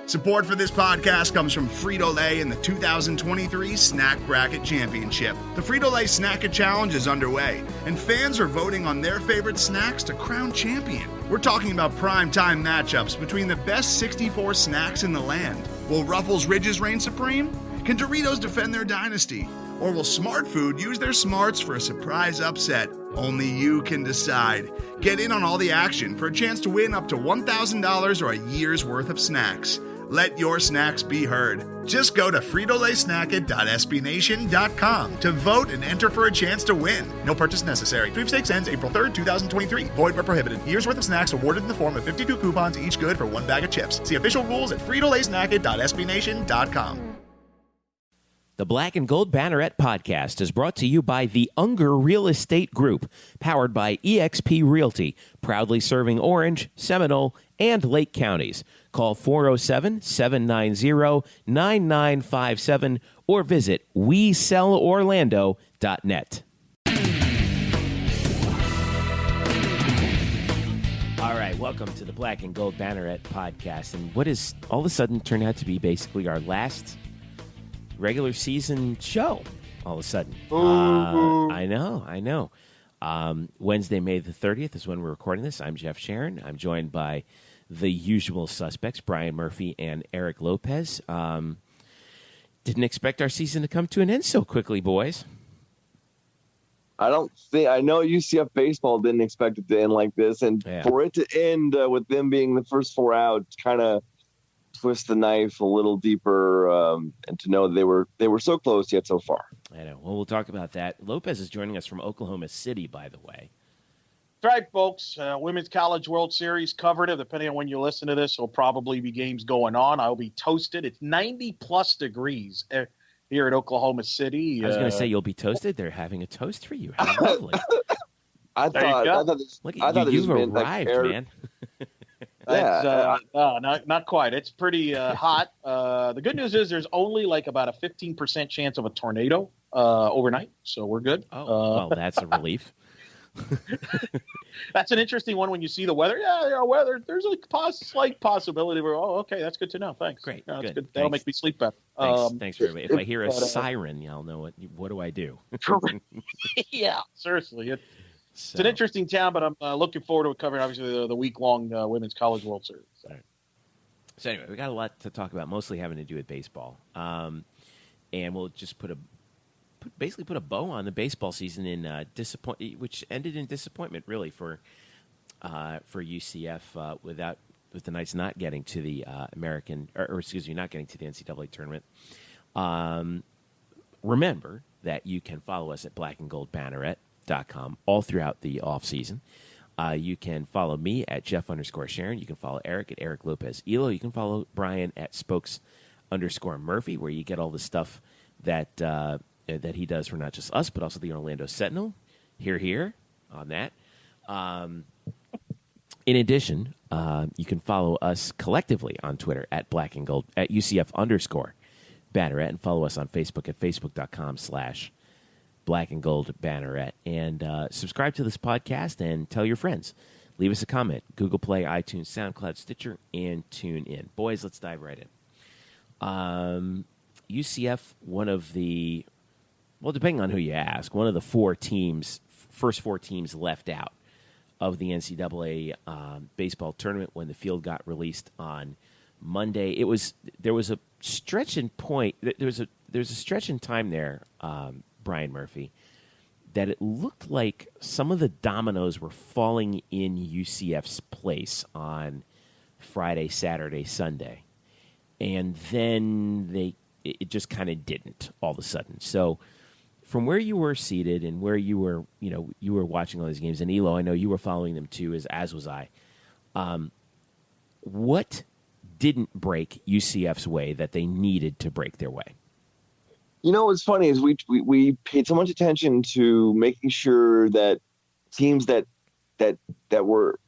Support for this podcast comes from Frito-Lay in the 2023 Snack Bracket Championship. The Frito-Lay Snack-It Challenge is underway, and fans are voting on their favorite snacks to crown champion. We're talking about prime-time matchups between the best 64 snacks in the land. Will Ruffles Ridges reign supreme? Can Doritos defend their dynasty? Or will Smart Food use their smarts for a surprise upset? Only you can decide. Get in on all the action for a chance to win up to $1,000 or a year's worth of snacks. Let your snacks be heard. Just go to fritolaysnacket.sbnation.com to vote and enter for a chance to win. No purchase necessary. Sweepstakes ends April 3rd, 2023. Void where prohibited. Year's worth of snacks awarded in the form of 52 coupons, each good for one bag of chips. See official rules at fritolaysnacket.sbnation.com. The Black and Gold Banneret Podcast is brought to you by the Unger Real Estate Group, powered by eXp Realty, proudly serving Orange, Seminole, and Lake counties. Call 407-790-9957 or visit WeSellOrlando.net. All right, welcome to the Black and Gold Banneret Podcast. And what is all of a sudden turned out to be basically our last regular season show all of a sudden. I know. Wednesday, May the 30th is when we're recording this. I'm Jeff Sharon. I'm joined by the usual suspects, Brian Murphy and Eric Lopez. Didn't expect our season to come to an end so quickly, boys. I know UCF Baseball didn't expect it to end like this, and for it to end with them being the first four out, kind of twist the knife a little deeper, and to know they were so close yet so far. I know. Well, we'll talk about that. Lopez is joining us from Oklahoma City, by the way. That's right, folks. Women's College World Series covered it. Depending on when you listen to this, there'll probably be games going on. I'll be toasted. It's 90-plus degrees here at Oklahoma City. I was going to say you'll be toasted. They're having a toast for you. How lovely. I thought you've arrived, man. Not quite. It's pretty hot. The good news is there's only like about a 15% chance of a tornado overnight, so we're good. Well, that's a relief. That's an interesting one when you see the weather. Weather. There's a slight possibility where, okay, that's good to know. Thanks. Great. That's good. good. That'll make me sleep better. Thanks for everybody. If I hear a siren, I'll know what do I do? Yeah, seriously. It's an interesting town, but I'm looking forward to covering, obviously, the week-long Women's College World Series. So anyway, we got a lot to talk about, mostly having to do with baseball. And we'll just put a bow on the baseball season in which ended in disappointment, really, for UCF with the Knights not getting to the not getting to the NCAA tournament. Remember that you can follow us at blackandgoldbanneret.com all throughout the off season. You can follow me at Jeff_Sharon. You can follow Eric at Eric Lopez Elo. You can follow Brian at Spokes_Murphy, where you get all the stuff that he does for not just us, but also the Orlando Sentinel. Here on that. In addition, you can follow us collectively on Twitter at Black and Gold at UCF_Banneret, and follow us on Facebook at Facebook.com/Black and Gold Banneret, and subscribe to this podcast and tell your friends. Leave us a comment. Google Play, iTunes, SoundCloud, Stitcher, and tune in. Boys, let's dive right in. UCF, one of the, well, depending on who you ask, one of the first four teams left out of the NCAA baseball tournament when the field got released on Monday. There was a stretch in time there, Brian Murphy, that it looked like some of the dominoes were falling in UCF's place on Friday, Saturday, Sunday. And then it just kind of didn't all of a sudden. So from where you were seated and where you were watching all these games, and Elo, I know you were following them too, as was I. What didn't break UCF's way that they needed to break their way? What's funny is we paid so much attention to making sure that teams that were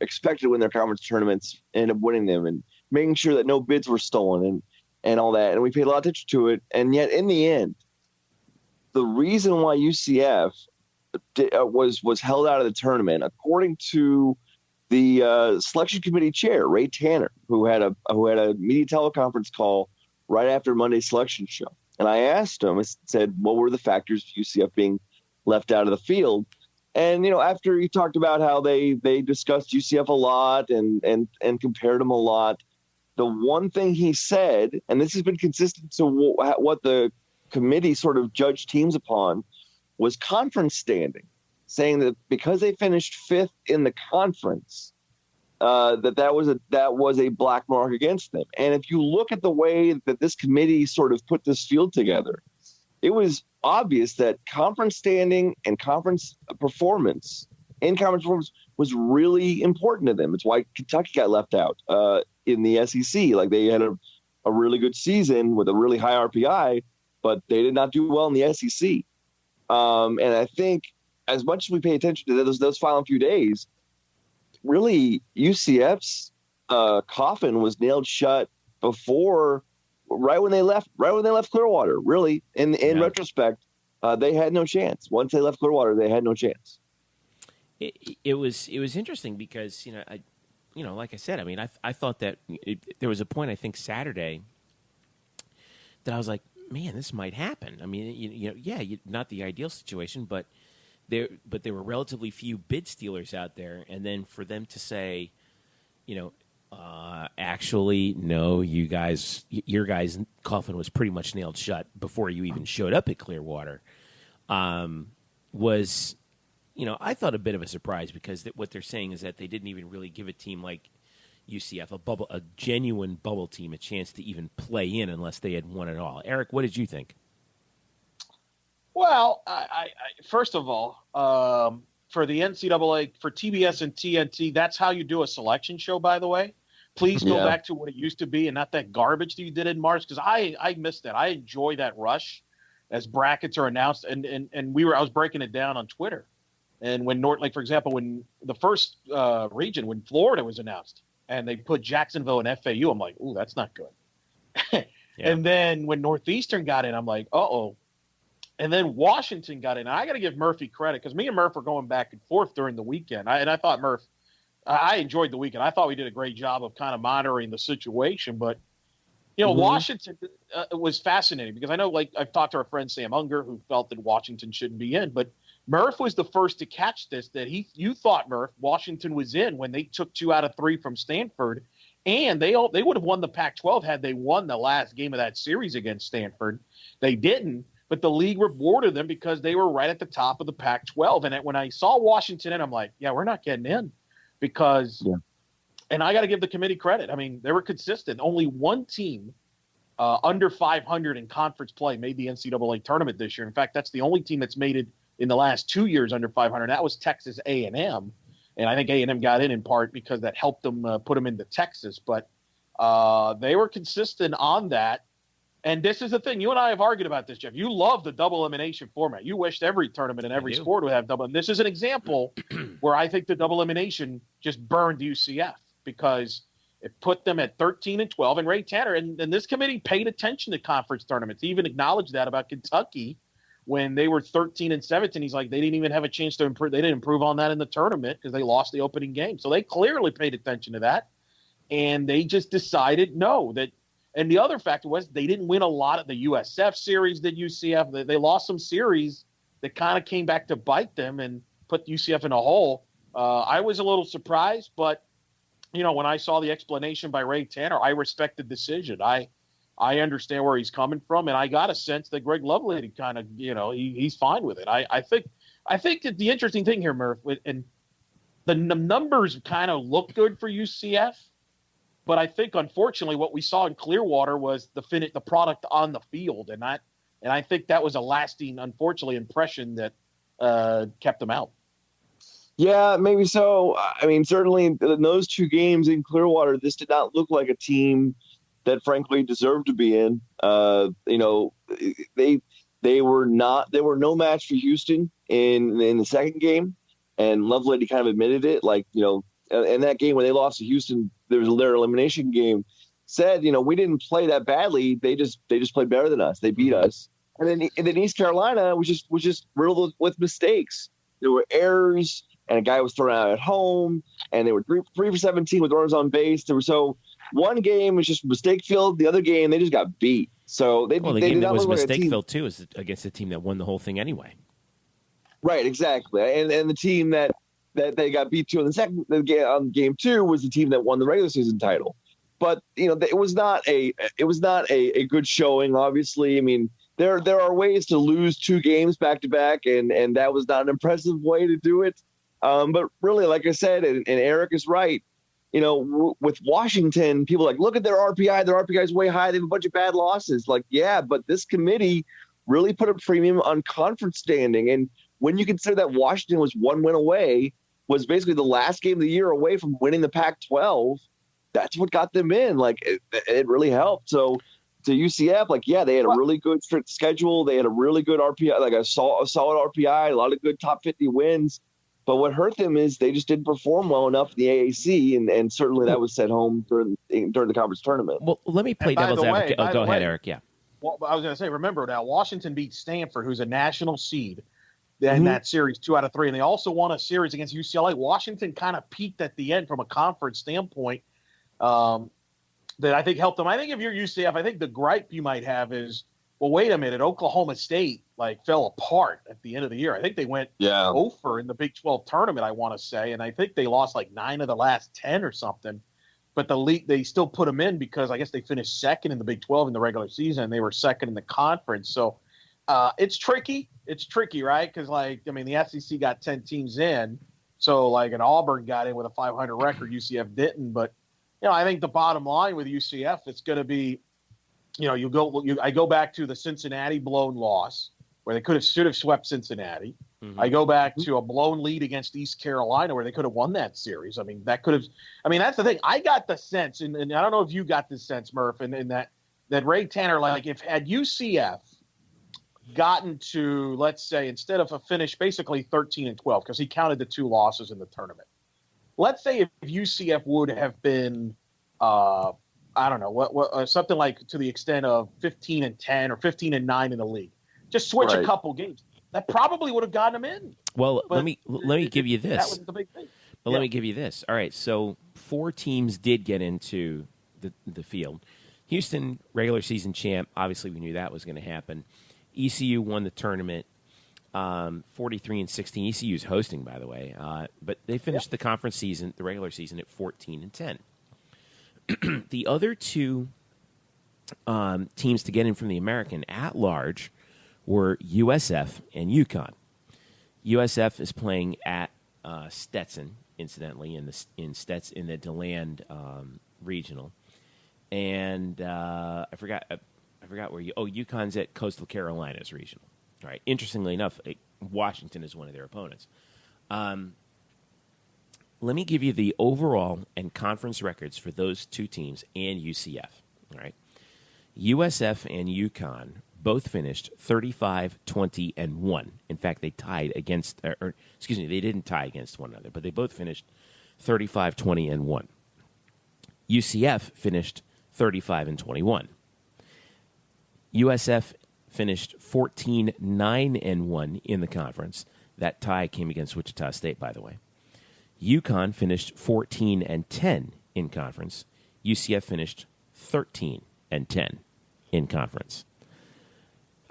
expected to win their conference tournaments end up winning them, and making sure that no bids were stolen and all that. And we paid a lot of attention to it. And yet in the end, the reason why UCF was held out of the tournament, according to the selection committee chair, Ray Tanner, who had a media teleconference call right after Monday's selection show. And I asked him, I said, what were the factors of UCF being left out of the field? And, after he talked about how they discussed UCF a lot and compared them a lot, the one thing he said, and this has been consistent to what the committee sort of judged teams upon, was conference standing, saying that because they finished 5th in the conference, that was a black mark against them. And if you look at the way that this committee sort of put this field together, it was obvious that conference standing and conference performance was really important to them. It's why Kentucky got left out in the SEC. Like, they had a really good season with a really high RPI, but they did not do well in the SEC. And I think as much as we pay attention to those final few days, really UCF's coffin was nailed shut right when they left Clearwater. Really, in retrospect, they had no chance. Once they left Clearwater, they had no chance. It was interesting because like I said, I mean, I thought that there was a point, I think Saturday, that I was like, man, this might happen. I mean, not the ideal situation, but there were relatively few bid stealers out there, and then for them to say, actually, no, your guys' coffin was pretty much nailed shut before you even showed up at Clearwater, was, I thought a bit of a surprise, because what they're saying is that they didn't even really give a team like UCF, a genuine bubble team, a chance to even play in unless they had won it all. Eric, what did you think? Well, I first of all, for the NCAA, for TBS and TNT, that's how you do a selection show, by the way. Please go back to what it used to be and not that garbage that you did in March, because I missed that. I enjoy that rush as brackets are announced, and I was breaking it down on Twitter. And when for example, when the first region, when Florida was announced and they put Jacksonville and FAU, I'm like, ooh, that's not good. And then when Northeastern got in, I'm like, uh-oh. And then Washington got in. I got to give Murphy credit, because me and Murph were going back and forth during the weekend. I thought I enjoyed the weekend. I thought we did a great job of kind of monitoring the situation. But, Washington was fascinating, because I know, I've talked to our friend Sam Unger, who felt that Washington shouldn't be in. But Murph was the first to catch this, that you thought, Murph, Washington was in when they took 2 out of 3 from Stanford. And they would have won the Pac-12 had they won the last game of that series against Stanford. They didn't. But the league rewarded them because they were right at the top of the Pac-12. And when I saw Washington in, I'm like, yeah, we're not getting in, because and I got to give the committee credit. I mean, they were consistent. Only one team under 500 in conference play made the NCAA tournament this year. In fact, that's the only team that's made it in the last 2 years under 500. That was Texas A&M. And I think A&M got in part because that helped them put them into Texas. But they were consistent on that. And this is the thing. You and I have argued about this, Jeff. You love the double elimination format. You wished every tournament and every sport would have double. And this is an example where I think the double elimination just burned UCF, because it put them at 13-12. And Ray Tanner and this committee paid attention to conference tournaments. He even acknowledged that about Kentucky when they were 13-17. He's like, they didn't even have a chance to improve. They didn't improve on that in the tournament because they lost the opening game. So they clearly paid attention to that. And they just decided that. And the other factor was they didn't win a lot of the USF series that UCF. They lost some series that kind of came back to bite them and put UCF in a hole. I was a little surprised, but, when I saw the explanation by Ray Tanner, I respect the decision. I understand where he's coming from, and I got a sense that Greg Lovelady kind of, he's fine with it. I think that the interesting thing here, Murph, and the numbers kind of look good for UCF. But I think, unfortunately, what we saw in Clearwater was the product on the field, and I think that was a lasting, unfortunately, impression that kept them out. Yeah, maybe so. I mean, certainly in those 2 games in Clearwater, this did not look like a team that, frankly, deserved to be in. They were no match for Houston in the second game, and Lovelady kind of admitted it. In that game when they lost to Houston, there was their elimination game, said, we didn't play that badly. They just played better than us. They beat us. And then East Carolina was just riddled with mistakes. There were errors. and a guy was thrown out at home, and they were 3 for 17 with runners on base. So one game was just mistake filled. The other game, they just got beat. So the game that was mistake like filled too is against a team that won the whole thing anyway. Right, exactly. And the team that they got beat to in game 2 was the team that won the regular season title. But it was not a good showing. Obviously, I mean, there are ways to lose 2 games back to back, and that was not an impressive way to do it. But really, like I said, and Eric is right. With Washington, people are like, look at their RPI. Their RPI is way high. They have a bunch of bad losses. Like, yeah, but this committee really put a premium on conference standing. And when you consider that Washington was 1 win away, was basically the last game of the year away from winning the Pac-12, that's what got them in. Like, it really helped. So to UCF, like, yeah, they had a really good strict schedule. They had a really good RPI, like a solid RPI, a lot of good top 50 wins. But what hurt them is they just didn't perform well enough in the AAC, and certainly that was sent home during the conference tournament. Well, let me play devil's advocate. Go ahead, Eric. Yeah. Well, I was going to say, remember now, Washington beat Stanford, who's a national seed, in that series 2 out of 3, and they also won a series against UCLA. Washington kind of peaked at the end from a conference standpoint that I think helped them. I think if you're UCF, I think the gripe you might have is, well, wait a minute, Oklahoma State fell apart at the end of the year. I think they went over in the Big 12 tournament, I want to say, and I think they lost 9 of the last 10 or something. But the league, they still put them in because I guess they finished second in the Big 12 in the regular season. They were second in the conference. So it's tricky. It's tricky, right? Because, the SEC got 10 teams in. So, an Auburn got in with a 500 record. UCF didn't. But, I think the bottom line with UCF, it's going to be, I go back to the Cincinnati blown loss where they should have swept Cincinnati. Mm-hmm. I go back to a blown lead against East Carolina where they could have won that series. That's the thing. I got the sense, and I don't know if you got this sense, Murph, and that Ray Tanner, had UCF gotten to, let's say, instead of a finish basically 13-12, because he counted the 2 losses in the tournament. Let's say if UCF would have been, I don't know, what something like to the extent of 15-10 or 15-9 in the league. Just switch a couple games. That probably would have gotten them in. Well, let me give you this. That was the big thing. But let me give you this. All right, so 4 teams did get into the field. Houston, regular season champ. Obviously, we knew that was going to happen. ECU won the tournament, 43-16. ECU is hosting, by the way, but they finished the conference season, the regular season, at 14-10. The other 2 teams to get in from the American at large were USF and UConn. USF is playing at Stetson, incidentally, in the DeLand regional, and I forgot where UConn's at Coastal Carolina's regional. All right. Interestingly enough, Washington is one of their opponents. Let me give you the overall and conference records for those 2 teams and UCF. All right. USF and UConn both finished 35-20-1. In fact, they tied against, they didn't tie against one another, but they both finished 35-20-1. UCF finished 35-21. USF finished 14-9-1 in the conference. That tie came against Wichita State, by the way. UConn finished 14-10 in conference. UCF finished 13-10 in conference.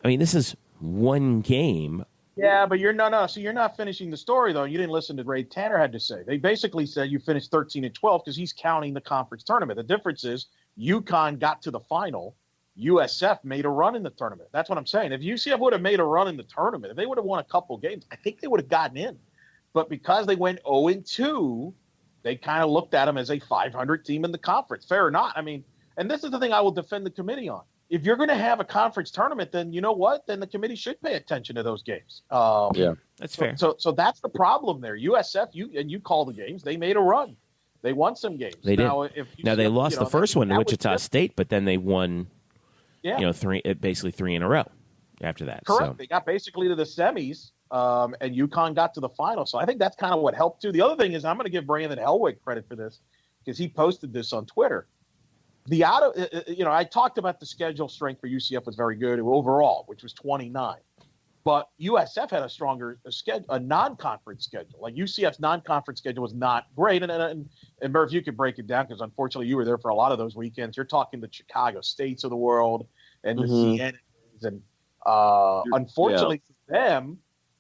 I mean, this is one game. Yeah, but you're So you're not finishing the story, though. You didn't listen to Ray Tanner had to say. They basically said you finished 13-12 because he's counting the conference tournament. The difference is UConn got to the final. USF made a run in the tournament. That's what I'm saying. If UCF would have made a run in the tournament, if they would have won a couple games, I think they would have gotten in. But because they went 0-2, they kind of looked at them as a 500 team in the conference. Fair or not. I mean, and this is the thing I will defend the committee on. If you're going to have a conference tournament, then you know what? Then the committee should pay attention to those games. That's fair. So that's the problem there. USF, you call the games. They made a run. They won some games. They did. Now they lost the first one to Wichita State, but then they won. Yeah. Basically 3 in a row after that. Correct. So. They got basically to the semis, and UConn got to the final. So I think that's kind of what helped too. The other thing is I'm going to give Brandon Helwig credit for this because he posted this on Twitter. I talked about the schedule strength for UCF was very good overall, which was 29. But USF had a stronger schedule, a non-conference schedule. Like UCF's non-conference schedule was not great. And Murph, you could break it down because unfortunately you were there for a lot of those weekends. You're talking the Chicago States of the world and the CNAs. And unfortunately for them,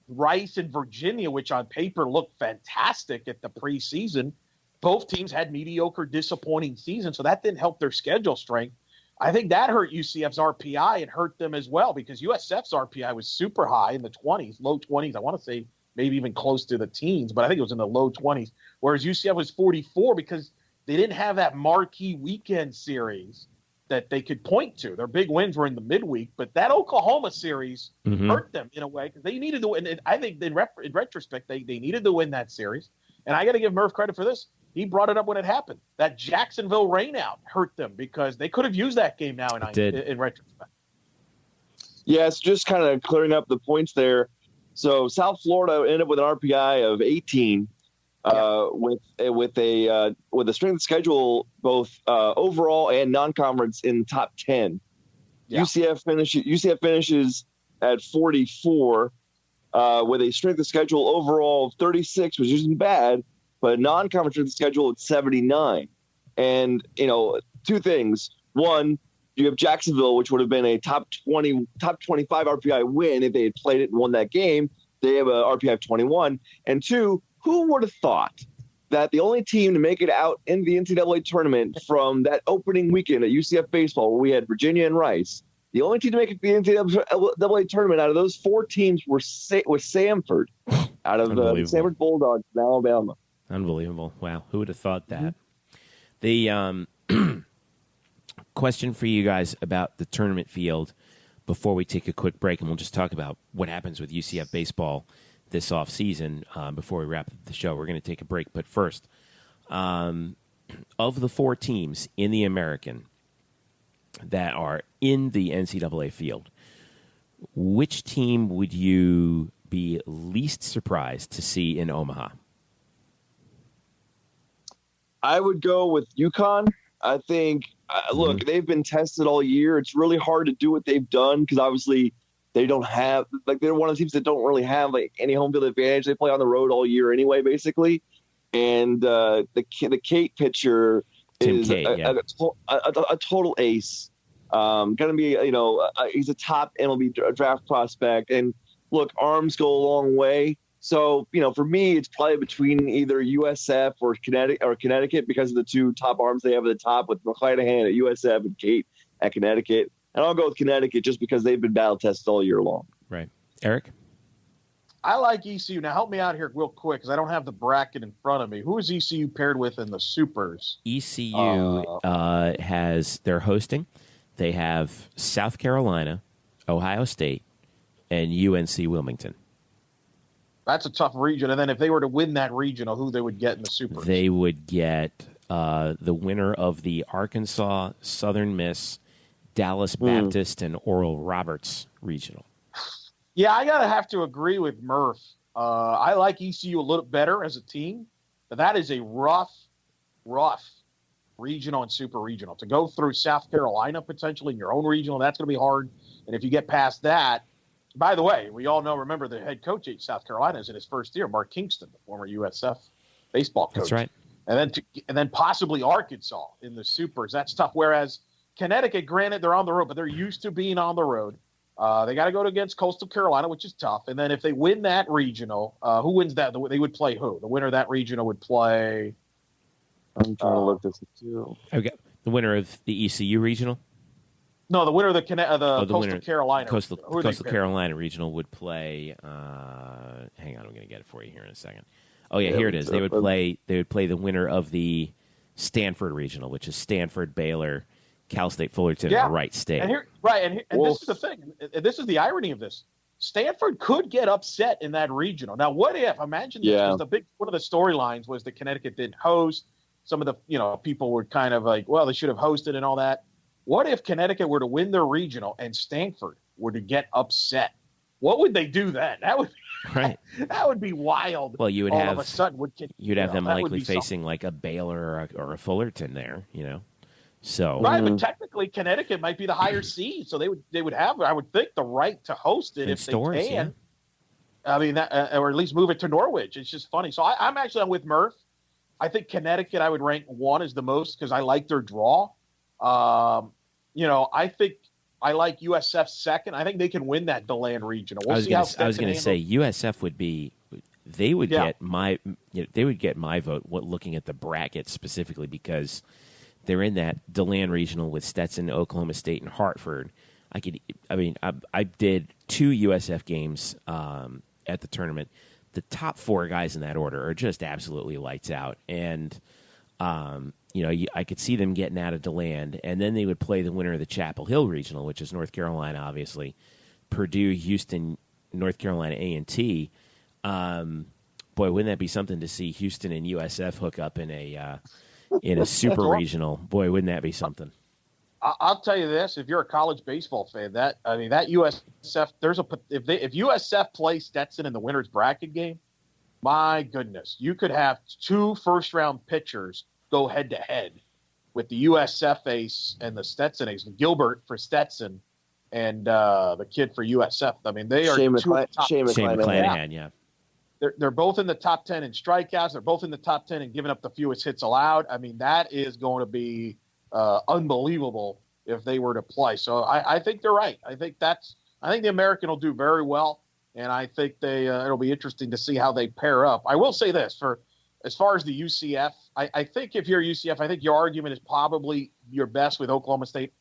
Rice and Virginia, which on paper looked fantastic at the preseason, both teams had mediocre, disappointing seasons. So that didn't help their schedule strength. I think that hurt UCF's RPI and hurt them as well because USF's RPI was super high in the 20s, low 20s. I want to say maybe even close to the teens, but I think it was in the low 20s, whereas UCF was 44 because they didn't have that marquee weekend series that they could point to. Their big wins were in the midweek, but that Oklahoma series hurt them in a way because they needed to win. And I think in retrospect, they needed to win that series. And I got to give Murph credit for this. He brought it up when it happened. That Jacksonville rainout hurt them because they could have used that game now in retrospect. Yeah, it's just kind of clearing up the points there. So South Florida ended up with an RPI of 18 with a strength of schedule both overall and non-conference in top 10. Yeah. UCF finishes at 44 with a strength of schedule overall of 36, which isn't bad. But non-conference schedule at 79. And, two things. One, you have Jacksonville, which would have been a top 25 RPI win if they had played it and won that game. They have a RPI of 21. And two, who would have thought that the only team to make it out in the NCAA tournament from that opening weekend at UCF Baseball, where we had Virginia and Rice, the only team to make it the NCAA tournament out of those four teams was Samford, out of the Samford Bulldogs in Alabama. Unbelievable. Wow. Who would have thought that? The question for you guys about the tournament field before we take a quick break, and we'll just talk about what happens with UCF baseball this offseason before we wrap up the show. We're going to take a break. But first, of the four teams in the American that are in the NCAA field, which team would you be least surprised to see in Omaha? I would go with UConn. I think, look, they've been tested all year. It's really hard to do what they've done because obviously they don't have, they're one of the teams that don't really have any home field advantage. They play on the road all year anyway, basically. And the Kate pitcher is a total ace. Going to be, he's a top MLB draft prospect. And look, arms go a long way. So, for me, it's probably between either USF or Connecticut because of the two top arms they have at the top with McClanahan at USF and Kate at Connecticut. And I'll go with Connecticut just because they've been battle tested all year long. Right. Eric? I like ECU. Now, help me out here real quick because I don't have the bracket in front of me. Who is ECU paired with in the Supers? ECU they're hosting. They have South Carolina, Ohio State, and UNC Wilmington. That's a tough region. And then if they were to win that regional, who they would get in the Supers? They would get the winner of the Arkansas, Southern Miss, Dallas Baptist, and Oral Roberts regional. Yeah, I got to have to agree with Murph. I like ECU a little better as a team, but that is a rough regional and super regional. To go through South Carolina potentially in your own regional, that's going to be hard. And if you get past that, by the way, we all remember the head coach at South Carolina is in his first year, Mark Kingston, the former USF baseball coach. That's right. And then possibly Arkansas in the Supers. That's tough. Whereas Connecticut, granted, they're on the road, but they're used to being on the road. They got to go against Coastal Carolina, which is tough. And then if they win that regional, who wins that? They would play who? The winner of that regional would play. I'm trying to look this up too. Okay. The winner of the ECU regional? No, the winner of the Coastal Carolina. Coastal Carolina regional would play. Hang on, I'm going to get it for you here in a second. Oh yeah, here it is. They would play the winner of the Stanford regional, which is Stanford, Baylor, Cal State Fullerton, and Wright State. And this is the thing. This is the irony of this. Stanford could get upset in that regional. Now, what if? Imagine this. One of the storylines was that Connecticut didn't host. Some of the people were kind of like, well, they should have hosted and all that. What if Connecticut were to win their regional and Stanford were to get upset? What would they do then? That would that would be wild. Well, you would all of a sudden you'd have them likely facing like a Baylor or a Fullerton there, So but technically Connecticut might be the higher seed, so they would have, I would think, the right to host it if they can. I mean, that, or at least move it to Norwich. It's just funny. So I'm with Murph. I think Connecticut I would rank 1 as the most because I like their draw. I think I like USF second. I think they can win that DeLand regional. We'll see how I was going to say USF would be. They would get my vote. Looking at the bracket specifically because they're in that DeLand regional with Stetson, Oklahoma State, and Hartford. I did 2 USF games at the tournament. The top 4 guys in that order are just absolutely lights out, and I could see them getting out of DeLand, and then they would play the winner of the Chapel Hill regional, which is North Carolina, obviously, Purdue, Houston, North Carolina A&T. Boy, wouldn't that be something to see Houston and USF hook up in a super regional? Boy, wouldn't that be something? I'll tell you this: if you're a college baseball fan, that USF, if USF plays Stetson in the winner's bracket game, my goodness, you could have 2 first-round pitchers go head-to-head with the USF ace and the Stetson ace, Gilbert for Stetson and the kid for USF. I mean, they are Shane McClanahan, yeah. They're both in the top 10 in strikeouts. They're both in the top 10 in giving up the fewest hits allowed. I mean, that is going to be unbelievable if they were to play. So I think they're right. I think the American will do very well, and I think it'll be interesting to see how they pair up. I will say this as far as the UCF, I think if you're UCF, I think your argument is probably your best with Oklahoma State.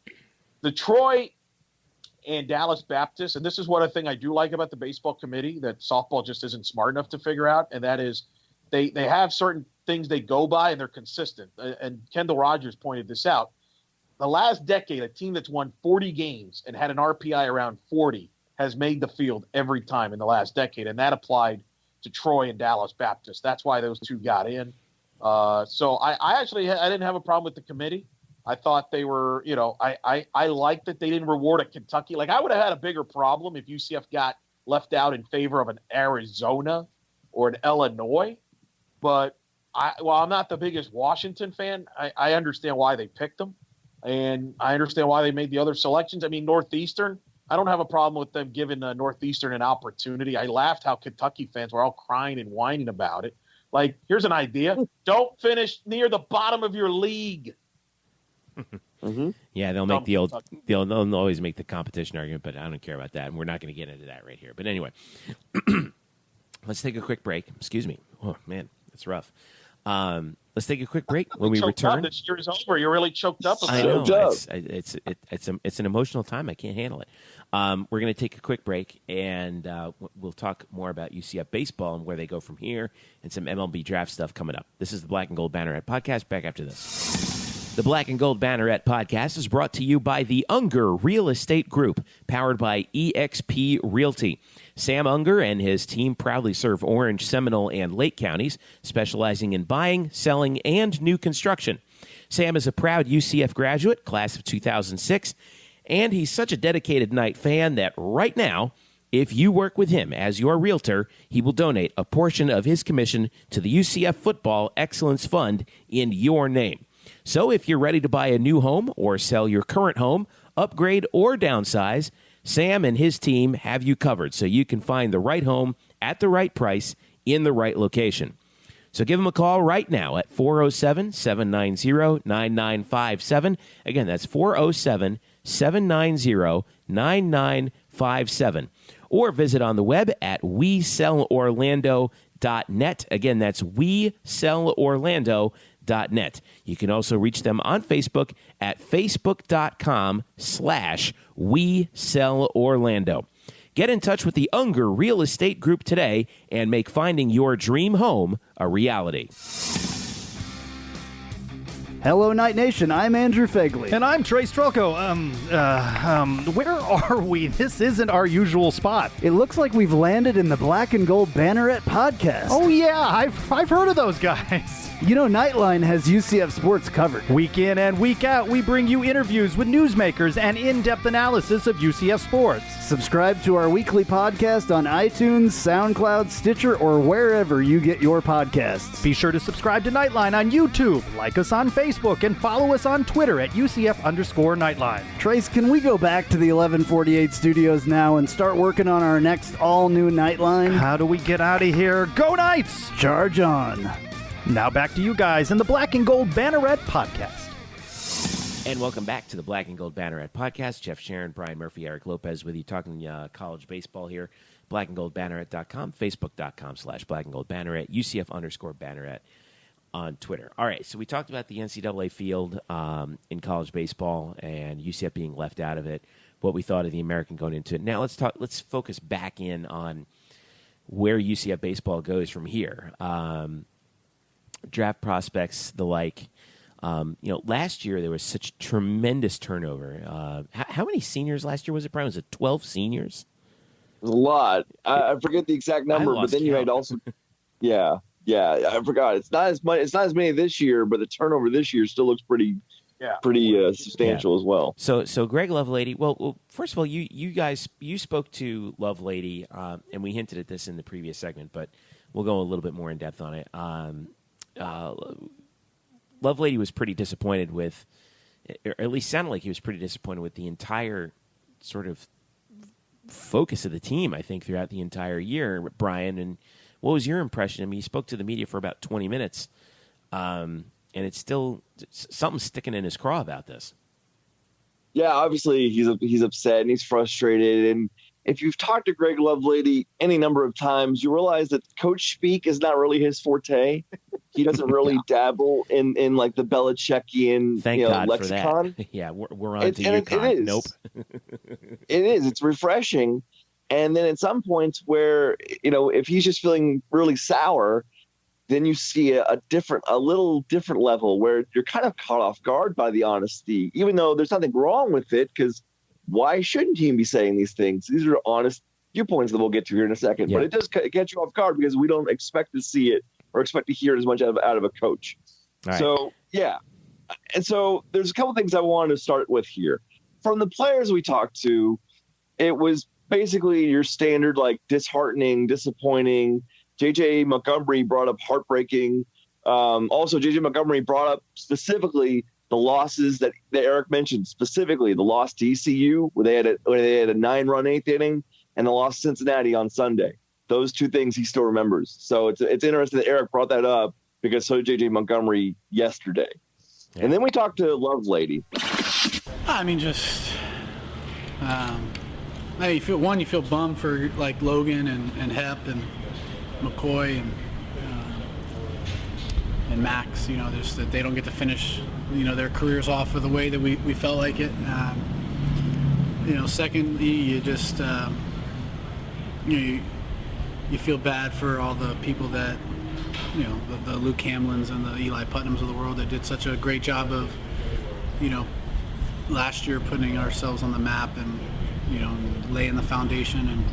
The Troy and Dallas Baptist, and this is one thing I do like about the baseball committee that softball just isn't smart enough to figure out, and that is they have certain things they go by and they're consistent. And Kendall Rogers pointed this out. The last decade, a team that's won 40 games and had an RPI around 40 has made the field every time in the last decade, and that applied to Troy and Dallas Baptist. That's why those 2 got in. So I didn't have a problem with the committee. I thought they were, I liked that they didn't reward a Kentucky. Like, I would have had a bigger problem if UCF got left out in favor of an Arizona or an Illinois. But I'm not the biggest Washington fan, I understand why they picked them. And I understand why they made the other selections. I mean, Northeastern, I don't have a problem with them giving Northeastern an opportunity. I laughed how Kentucky fans were all crying and whining about it. Like, here's an idea. Don't finish near the bottom of your league. Mm-hmm. Yeah, they'll make they'll always make the competition argument, but I don't care about that, and we're not going to get into that right here. But anyway, let's take a quick break. Excuse me. Oh man, that's rough. Let's take a quick break. When we return, this year is over. You're really choked up. I know it's an emotional time. I can't handle it. We're going to take a quick break, and we'll talk more about UCF baseball and where they go from here, and some MLB draft stuff coming up. This is the Black and Gold Banneret Podcast. Back after this. The Black and Gold Banneret Podcast is brought to you by the Unger Real Estate Group, powered by eXp Realty. Sam Unger and his team proudly serve Orange, Seminole, and Lake counties, specializing in buying, selling, and new construction. Sam is a proud UCF graduate, class of 2006, and he's such a dedicated Knight fan that right now, if you work with him as your realtor, he will donate a portion of his commission to the UCF Football Excellence Fund in your name. So if you're ready to buy a new home or sell your current home, upgrade or downsize, Sam and his team have you covered so you can find the right home at the right price in the right location. So give them a call right now at 407-790-9957. Again, that's 407-790-9957. Or visit on the web at WeSellOrlando.net. Again, that's WeSellOrlando.net. You can also reach them on Facebook at facebook.com/WeSellOrlando. Get in touch with the Unger Real Estate Group today and make finding your dream home a reality. Hello, Night Nation. I'm Andrew Fegley. And I'm Trey Strelko. Where are we? This isn't our usual spot. It looks like we've landed in the Black and Gold Banneret Podcast. Oh, yeah. I've heard of those guys. You know, Nightline has UCF sports covered. Week in and week out, we bring you interviews with newsmakers and in-depth analysis of UCF sports. Subscribe to our weekly podcast on iTunes, SoundCloud, Stitcher, or wherever you get your podcasts. Be sure to subscribe to Nightline on YouTube, like us on Facebook, and follow us on Twitter at UCF_Nightline. Trace, can we go back to the 1148 studios now and start working on our next all-new Nightline? How do we get out of here? Go Knights! Charge on. Now back to you guys in the Black and Gold Banneret Podcast. And welcome back to the Black and Gold Banneret Podcast. Jeff Sharon, Brian Murphy, Eric Lopez with you talking college baseball here. blackandgoldbanneret.com, facebook.com/blackandgoldbanneret, UCF_Banneret on Twitter. All right, so we talked about the NCAA field in college baseball and UCF being left out of it, what we thought of the American going into it. Now let's focus back in on where UCF baseball goes from here. Draft prospects, the like. Last year there was such tremendous turnover. How many seniors last year was it, Brian? Was it 12 seniors? It was a lot. I forget the exact number, but then you had also, yeah, I forgot. It's not as much. It's not as many this year, but the turnover this year still looks pretty substantial as well. So Greg Lovelady. Well, first of all, you spoke to Lovelady, and we hinted at this in the previous segment, but we'll go a little bit more in depth on it. Lovelady was pretty disappointed with, or at least sounded like he was pretty disappointed with the entire sort of focus of the team, I think, throughout the entire year, Brian. And what was your impression? I mean, he spoke to the media for about 20 minutes, and it's still something sticking in his craw about this. Yeah, obviously he's upset and he's frustrated. And if you've talked to Greg Lovelady any number of times, you realize that coach speak is not really his forte. He doesn't really dabble in like the Belichickian God lexicon. For that. Yeah, we're on to UConn. It is. Nope. It is. It's refreshing. And then at some points where, if he's just feeling really sour, then you see a little different level where you're kind of caught off guard by the honesty, even though there's nothing wrong with it, because why shouldn't he be saying these things? These are honest viewpoints that we'll get to here in a second. Yeah. But it does get you off guard because we don't expect to see it or expect to hear it as much out of a coach. Right. So, yeah. And so there's a couple things I wanted to start with here. From the players we talked to, it was basically your standard, like, disheartening, disappointing. J.J. Montgomery brought up heartbreaking. Also, J.J. Montgomery brought up specifically the losses that Eric mentioned, specifically the loss to ECU, where they had a 9-run 8th inning, and the loss to Cincinnati on Sunday. Those two things he still remembers. So it's interesting that Eric brought that up because so did J.J. Montgomery yesterday. Yeah. And then we talked to Lovelady. I mean, just you feel bummed for like Logan and Hep and McCoy and Max. Just that they don't get to finish their careers off of the way that we felt like it. Secondly, you just you feel bad for all the people that the Luke Hamlins and the Eli Putnams of the world that did such a great job of last year putting ourselves on the map and laying the foundation, and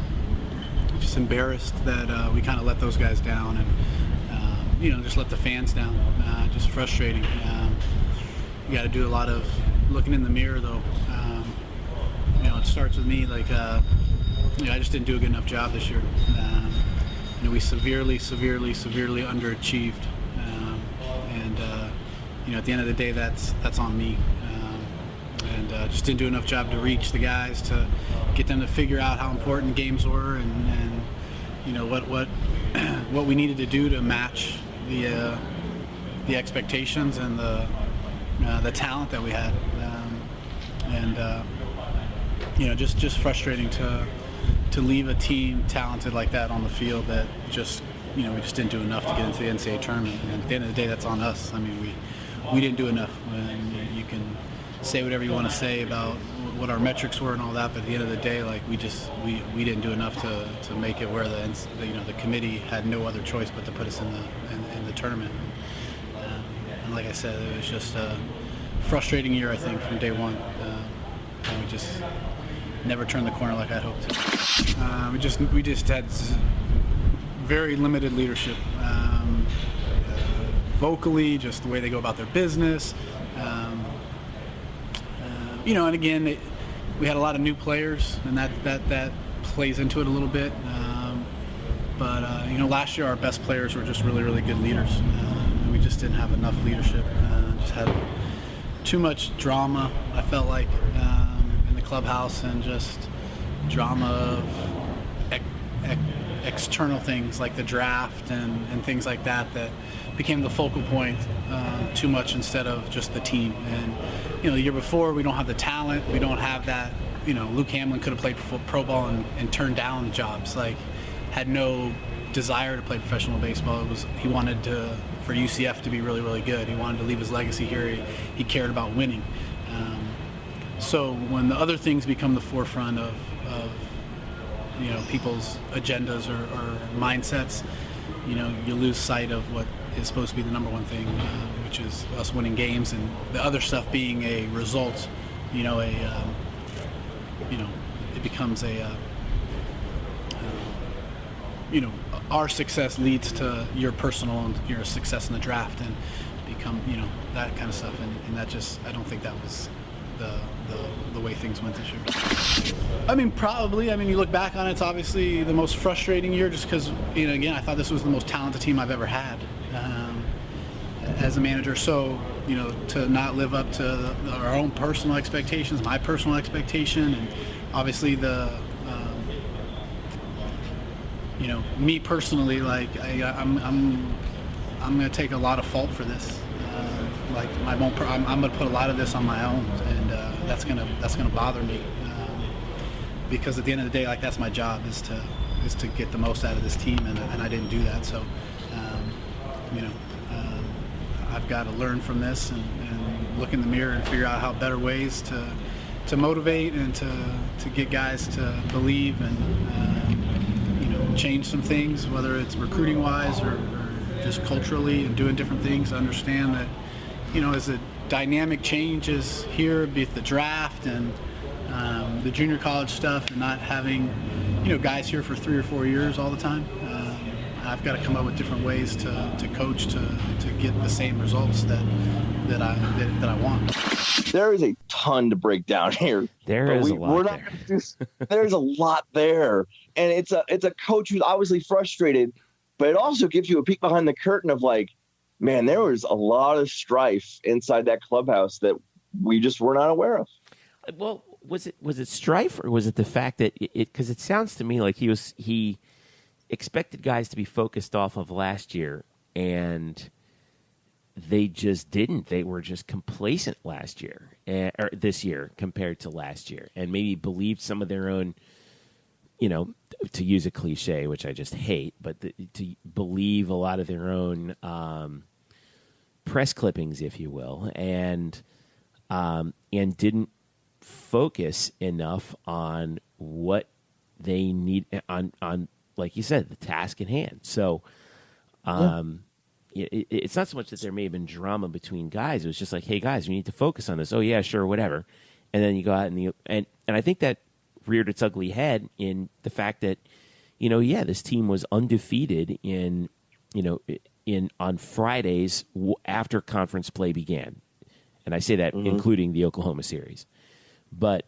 just embarrassed that we kind of let those guys down and just let the fans down. Just frustrating. You got to do a lot of looking in the mirror, though. It starts with me. Like, I just didn't do a good enough job this year. We severely underachieved. At the end of the day, that's on me. Just didn't do enough job to reach the guys, to get them to figure out how important games were, and what we needed to do to match the expectations and the talent that we had, just frustrating to leave a team talented like that on the field that just we just didn't do enough to get into the NCAA tournament. And at the end of the day, that's on us. I mean, we didn't do enough. And you can say whatever you want to say about what our metrics were and all that, but at the end of the day, like we didn't do enough to make it where the committee had no other choice but to put us in the tournament. And like I said, it was just a frustrating year, I think, from day one. And we just never turned the corner like I'd hoped. We just had very limited leadership vocally, just the way they go about their business. And again, we had a lot of new players, and that plays into it a little bit. But last year our best players were just really, really good leaders. And we just didn't have enough leadership. Just had too much drama, I felt like, in the clubhouse, and just drama of external things like the draft and things like that became the focal point too much instead of just the team. And the year before, we don't have the talent, we don't have that. Luke Hamlin could have played pro ball and turned down jobs, like had no desire to play professional baseball. He wanted for UCF to be really, really good. He wanted to leave his legacy here. He cared about winning. So when the other things become the forefront of people's agendas or mindsets, you lose sight of what is supposed to be the number one thing, which is us winning games, and the other stuff being a result. It becomes our success leads to your personal and your success in the draft, and become that kind of stuff, and that just, I don't think that was the way things went this year. I mean, probably. I mean, you look back on it, it's obviously the most frustrating year, just because, again, I thought this was the most talented team I've ever had as a manager. So, to not live up to our own personal expectations, my personal expectation, and obviously me personally, like I'm going to take a lot of fault for this. I'm going to put a lot of this on my own, and that's gonna bother me, because at the end of the day, like, that's my job, is to get the most out of this team, and I didn't do that. So, I've got to learn from this and look in the mirror and figure out how better ways to motivate and to get guys to believe and change some things, whether it's recruiting wise or just culturally, and doing different things. Understand that as the dynamic changes here, be it the draft and the junior college stuff, and not having guys here for 3 or 4 years all the time, I've got to come up with different ways to coach to get the same results that I want. There is a ton to break down here. There's a lot there, and it's a coach who's obviously frustrated, but it also gives you a peek behind the curtain of, like, man, there was a lot of strife inside that clubhouse that we just were not aware of. Well, was it strife, or was it the fact that because it sounds to me like he expected guys to be focused off of last year, and they just didn't. They were just complacent last year, or this year compared to last year, and maybe believed some of their own, to use a cliche, which I just hate, but to believe a lot of their own press clippings, if you will, and didn't focus enough on what they need on like you said, the task at hand. So it's not so much that there may have been drama between guys. It was just like, hey, guys, we need to focus on this. Oh, yeah, sure, whatever. And then you go out and I think that reared its ugly head in the fact that, this team was undefeated on Fridays after conference play began. And I say that including the Oklahoma series. But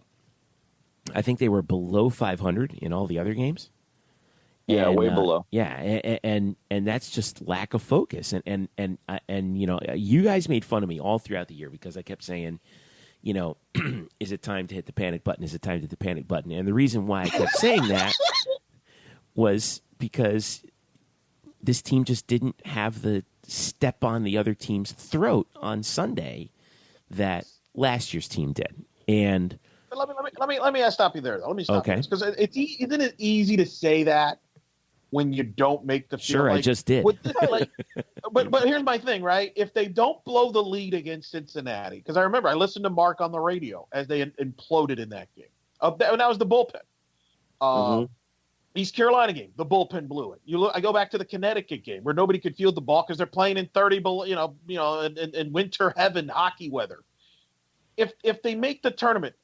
I think they were below 500 in all the other games. Yeah, way below. Yeah, and that's just lack of focus. And you guys made fun of me all throughout the year because I kept saying, is it time to hit the panic button? Is it time to hit the panic button? And the reason why I kept saying that was because this team just didn't have the step on the other team's throat on Sunday that last year's team did. And let me stop you there. Let me stop. Okay. Because isn't it easy to say that when you don't make the field? Sure, I just did. But here's my thing, right? If they don't blow the lead against Cincinnati, because I remember I listened to Mark on the radio as they imploded in that game. And that was the bullpen. East Carolina game, the bullpen blew it. I go back to the Connecticut game where nobody could field the ball because they're playing in 30 below, in winter heaven hockey weather. If they make the tournament,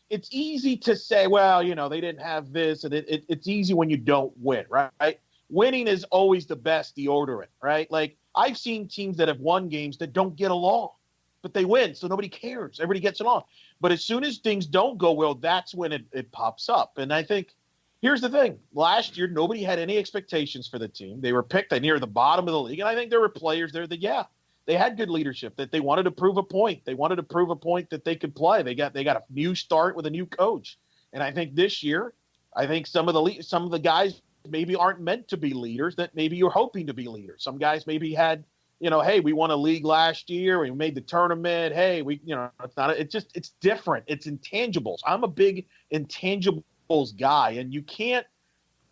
it's easy to say, well, they didn't have this, and it's easy when you don't win, right? winning is always the best deodorant, right? Like, I've seen teams that have won games that don't get along, but they win, so nobody cares. Everybody gets along. But as soon as things don't go well, that's when it pops up. And I think here's the thing. Last year, nobody had any expectations for the team. They were picked near the bottom of the league, and I think there were players there that, they had good leadership, that they wanted to prove a point. They wanted to prove a point that they could play. They got a new start with a new coach. And I think this year, I think some of the guys maybe aren't meant to be leaders that maybe you're hoping to be leaders. Some guys maybe had, hey, we won a league last year. We made the tournament. Hey, it's different. It's intangibles. I'm a big intangibles guy, and you can't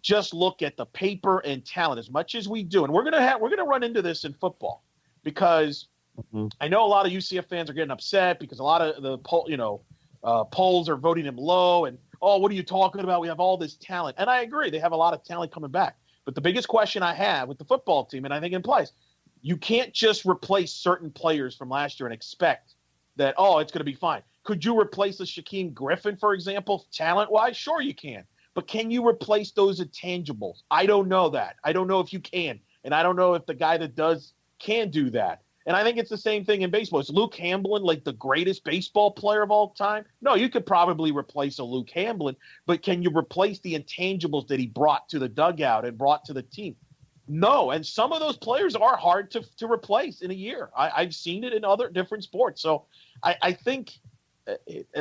just look at the paper and talent as much as we do. And we're going to run into this in football, because I know a lot of UCF fans are getting upset because a lot of the polls are voting him low, and what are you talking about? We have all this talent. And I agree. They have a lot of talent coming back. But the biggest question I have with the football team, and I think it implies, you can't just replace certain players from last year and expect that, it's going to be fine. Could you replace a Shaquem Griffin, for example, talent-wise? Sure you can. But can you replace those intangibles? I don't know that. I don't know if you can. And I don't know if the guy that does can do that. And I think it's the same thing in baseball. Is Luke Hamblin like the greatest baseball player of all time? No, you could probably replace a Luke Hamblin, but can you replace the intangibles that he brought to the dugout and brought to the team? No, and some of those players are hard to replace in a year. I've seen it in other different sports. So I think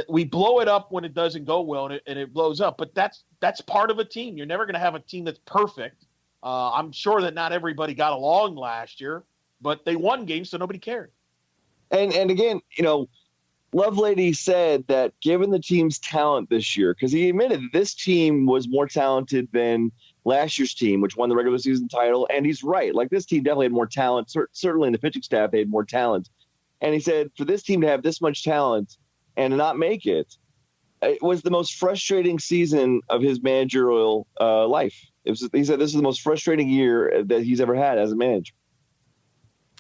we blow it up when it doesn't go well, and it blows up. But that's part of a team. You're never going to have a team that's perfect. I'm sure that not everybody got along last year, but they won games, so nobody cared. And again, Lovelady said that given the team's talent this year, because he admitted that this team was more talented than last year's team, which won the regular season title. And he's right. Like, this team definitely had more talent. Certainly in the pitching staff, they had more talent. And he said for this team to have this much talent and to not make it, it was the most frustrating season of his managerial life. He said this is the most frustrating year that he's ever had as a manager.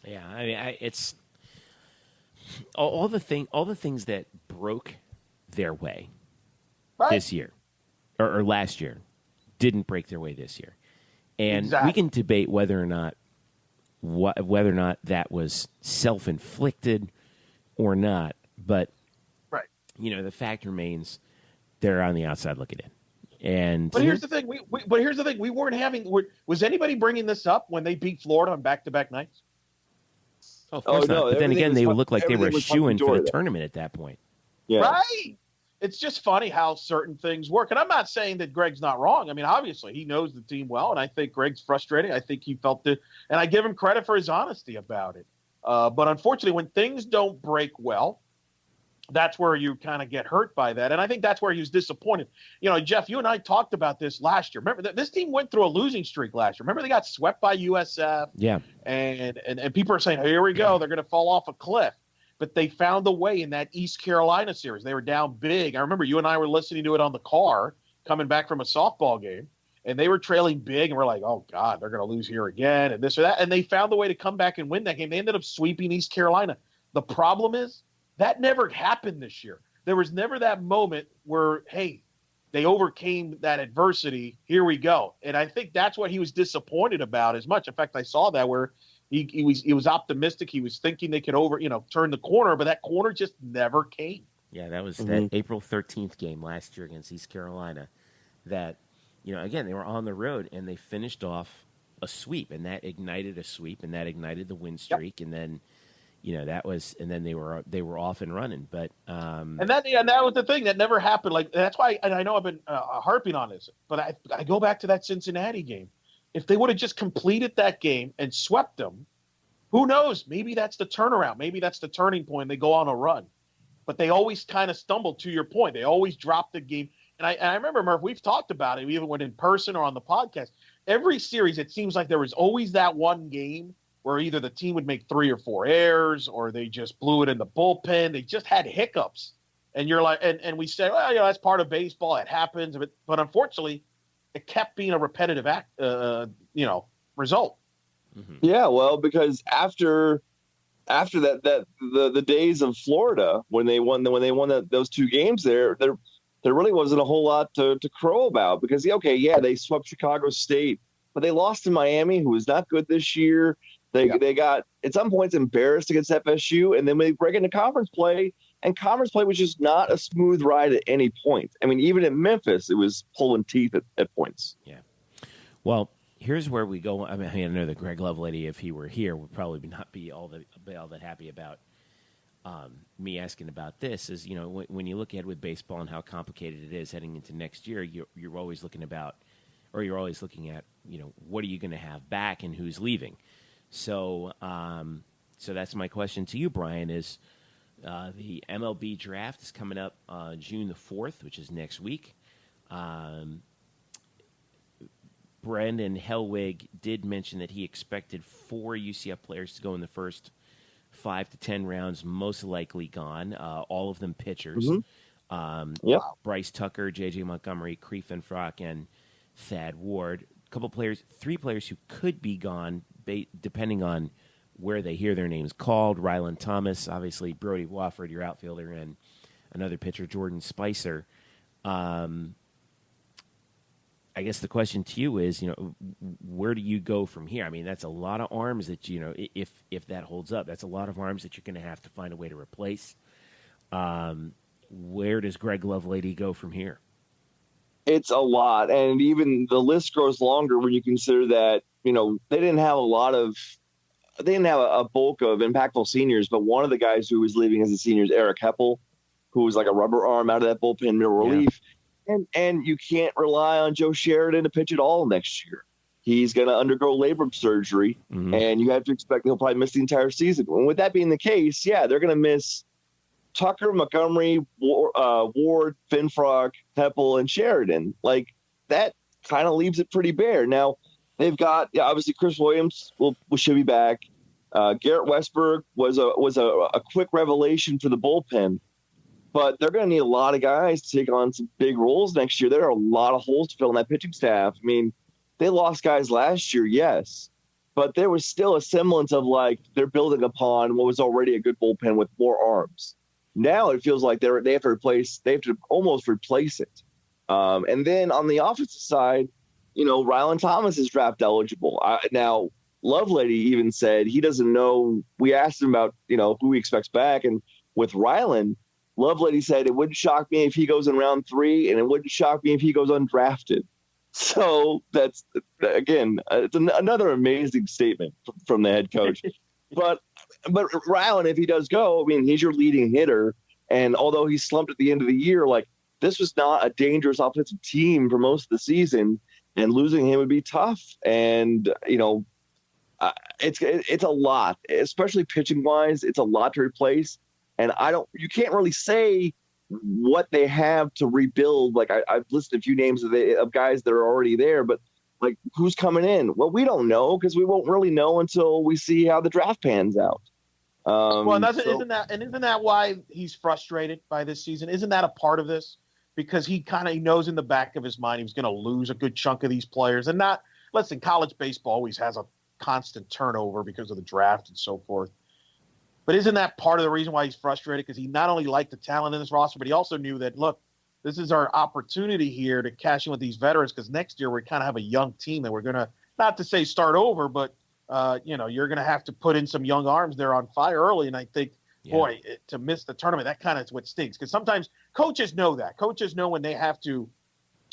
Yeah, I mean, it's all the things that broke their way this year or last year didn't break their way this year, and we can debate whether or not that was self-inflicted or not. But the fact remains, they're on the outside looking in. But here's the thing: we weren't having. Was anybody bringing this up when they beat Florida on back-to-back nights? Of course not. But then again, they would look like they were a shoo-in for the tournament at that point. Yeah. Right. It's just funny how certain things work. And I'm not saying that Greg's not wrong. I mean, obviously, he knows the team well, and I think Greg's frustrating. I think he felt it, and I give him credit for his honesty about it. But unfortunately, when things don't break well, that's where you kind of get hurt by that. And I think that's where he was disappointed. Jeff, you and I talked about this last year. Remember, this team went through a losing streak last year. Remember, they got swept by USF. Yeah. And people are saying, here we go, they're going to fall off a cliff. But they found a way in that East Carolina series. They were down big. I remember you and I were listening to it on the car coming back from a softball game, and they were trailing big, and we're like, oh, God, they're going to lose here again and this or that. And they found a way to come back and win that game. They ended up sweeping East Carolina. The problem is, that never happened this year. There was never that moment where, hey, they overcame that adversity. Here we go. And I think that's what he was disappointed about as much. In fact, I saw that where he was optimistic. He was thinking they could turn the corner, but that corner just never came. Yeah, that was that April 13th game last year against East Carolina that, again, they were on the road and they finished off a sweep, and that ignited a sweep, and that ignited the win streak. Yep. And then, and then they were off and running. But and that was the thing that never happened. Like, that's why, and I know I've been harping on this, but I go back to that Cincinnati game. If they would have just completed that game and swept them, who knows? Maybe that's the turnaround. Maybe that's the turning point. They go on a run, but they always kind of stumbled. To your point, they always dropped the game. And I remember, Murph, we've talked about it. We even went in person or on the podcast. Every series, it seems like there was always that one game where either the team would make 3 or 4 errors, or they just blew it in the bullpen. They just had hiccups. And you're like, and we say, well, that's part of baseball. It happens. But unfortunately, it kept being a repetitive result. Mm-hmm. Yeah, well, because after that, the days of Florida when they won those 2 games there really wasn't a whole lot to crow about, because they swept Chicago State but they lost to Miami, who was not good this year. They got, at some points, embarrassed against FSU, and then they break into conference play, and conference play was just not a smooth ride at any point. I mean, even at Memphis, it was pulling teeth at points. Yeah. Well, here's where we go. I mean, I know that Greg Lovelady, if he were here, would probably not be all that happy about me asking about this. Is, you know, when you look ahead with baseball and how complicated it is heading into next year, you're always looking at, you know, what are you going to have back and who's leaving. So that's my question to you, Brian, is the MLB draft is coming up June the 4th, which is next week. Brendan Hellwig did mention that he expected 4 UCF players to go in the first 5 to 10 rounds, most likely gone, all of them pitchers. Yep. Bryce Tucker, J.J. Montgomery, Cree Finfrock, and Thad Ward. Couple players, 3 players who could be gone, depending on where they hear their names called. Ryland Thomas, obviously Brody Wofford, your outfielder, and another pitcher, Jordan Spicer. I guess the question to you is, you know, where do you go from here? I mean, that's a lot of arms that, you know, if that holds up, that's a lot of arms that you're going to have to find a way to replace. Where does Greg Lovelady go from here? It's a lot, and even the list grows longer when you consider that, you know, they didn't have a bulk of impactful seniors, but one of the guys who was leaving as a senior is Eric Heppel, who was like a rubber arm out of that bullpen, middle relief. And you can't rely on Joe Sheridan to pitch at all next year. He's going to undergo labrum surgery, and you have to expect he'll probably miss the entire season. And with that being the case, yeah, they're going to miss Tucker, Montgomery, Ward, Finfrock, Heppel, and Sheridan. Like, that kind of leaves it pretty bare. Now, they've got, obviously Chris Williams should be back. Garrett Westberg was a quick revelation for the bullpen. But they're going to need a lot of guys to take on some big roles next year. There are a lot of holes to fill in that pitching staff. I mean, they lost guys last year, yes, but there was still a semblance of, like, they're building upon what was already a good bullpen with more arms. Now it feels like they have to almost replace it. And then on the offensive side, you know, Ryland Thomas is draft eligible. Now, Lovelady even said he doesn't know. We asked him about, you know, who he expects back, and with Ryland, Lovelady said it wouldn't shock me if he goes in round 3, and it wouldn't shock me if he goes undrafted. So that's, again, it's another amazing statement from the head coach. But Ryland, if he does go, I mean, he's your leading hitter. And although he slumped at the end of the year, like, this was not a dangerous offensive team for most of the season, and losing him would be tough. And, you know, it's a lot, especially pitching wise. It's a lot to replace. And you can't really say what they have to rebuild. Like, I've listed a few names of guys that are already there, but, like, who's coming in? Well, we don't know, because we won't really know until we see how the draft pans out. Isn't that why he's frustrated by this season? Isn't that a part of this? Because he knows in the back of his mind he was going to lose a good chunk of these players. And listen, college baseball always has a constant turnover because of the draft and so forth. But isn't that part of the reason why he's frustrated? Because he not only liked the talent in this roster, but he also knew that, look, this is our opportunity here to cash in with these veterans, because next year we kind of have a young team that we're going to, not to say start over, but, you know, you're going to have to put in some young arms there on fire early. And I think, boy, to miss the tournament, that kind of is what stinks. Because sometimes coaches know that. Coaches know when they have to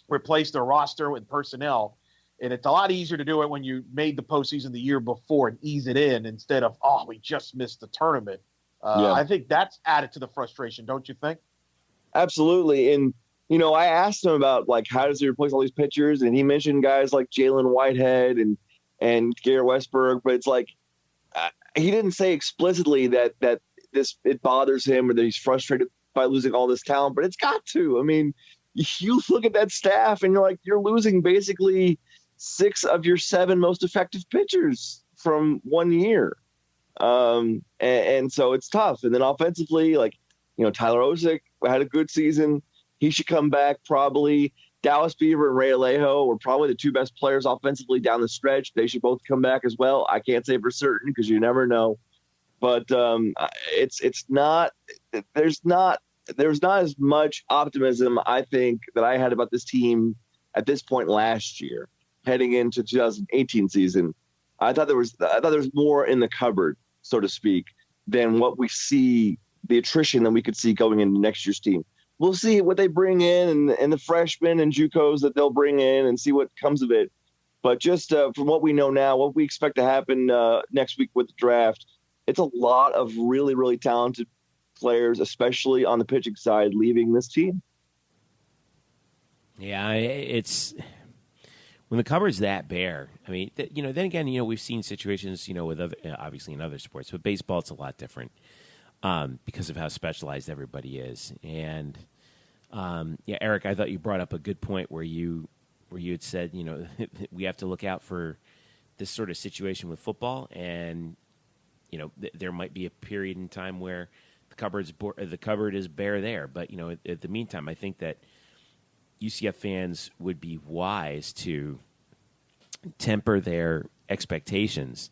replace their roster with personnel. And it's a lot easier to do it when you made the postseason the year before and ease it in instead of, we just missed the tournament. I think that's added to the frustration, don't you think? Absolutely. And, you know, I asked him about, like, how does he replace all these pitchers? And he mentioned guys like Jalen Whitehead and Garrett Westberg. But it's like, he didn't say explicitly that it bothers him or that he's frustrated by losing all this talent. But it's got to. I mean, you look at that staff and you're like, you're losing basically 6 of your 7 most effective pitchers from one year. And so it's tough. And then offensively, like, you know, Tyler Osick had a good season. He should come back probably. Dallas Beaver and Ray Alejo were probably the 2 best players offensively down the stretch. They should both come back as well. I can't say for certain because you never know. But it's not – there's not as much optimism, I think, that I had about this team at this point last year. heading into 2018 season. I thought there was more in the cupboard, so to speak, than what we see, the attrition that we could see going into next year's team. We'll see what they bring in and the freshmen and JUCOs that they'll bring in and see what comes of it. But just from what we know now, what we expect to happen next week with the draft, it's a lot of really, really talented players, especially on the pitching side, leaving this team. Yeah, it's when the cupboard's that bare. I mean, then again, we've seen situations, with other, obviously in other sports, but baseball, it's a lot different because of how specialized everybody is. And Eric, I thought you brought up a good point where you had said, we have to look out for this sort of situation with football, and there might be a period in time where the cupboard is bare there. But at the meantime, I think that UCF fans would be wise to temper their expectations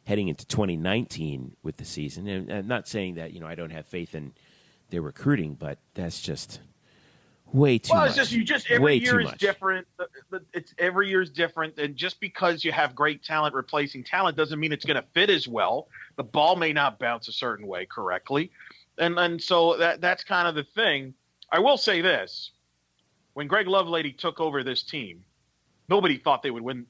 heading into 2019 with the season. And I'm not saying that, I don't have faith in their recruiting, but that's just way too much. It's just every year is different. Every year is different. And just because you have great talent replacing talent doesn't mean it's going to fit as well. The ball may not bounce a certain way correctly. And so that's kind of the thing. I will say this. When Greg Lovelady took over this team, nobody thought they would win,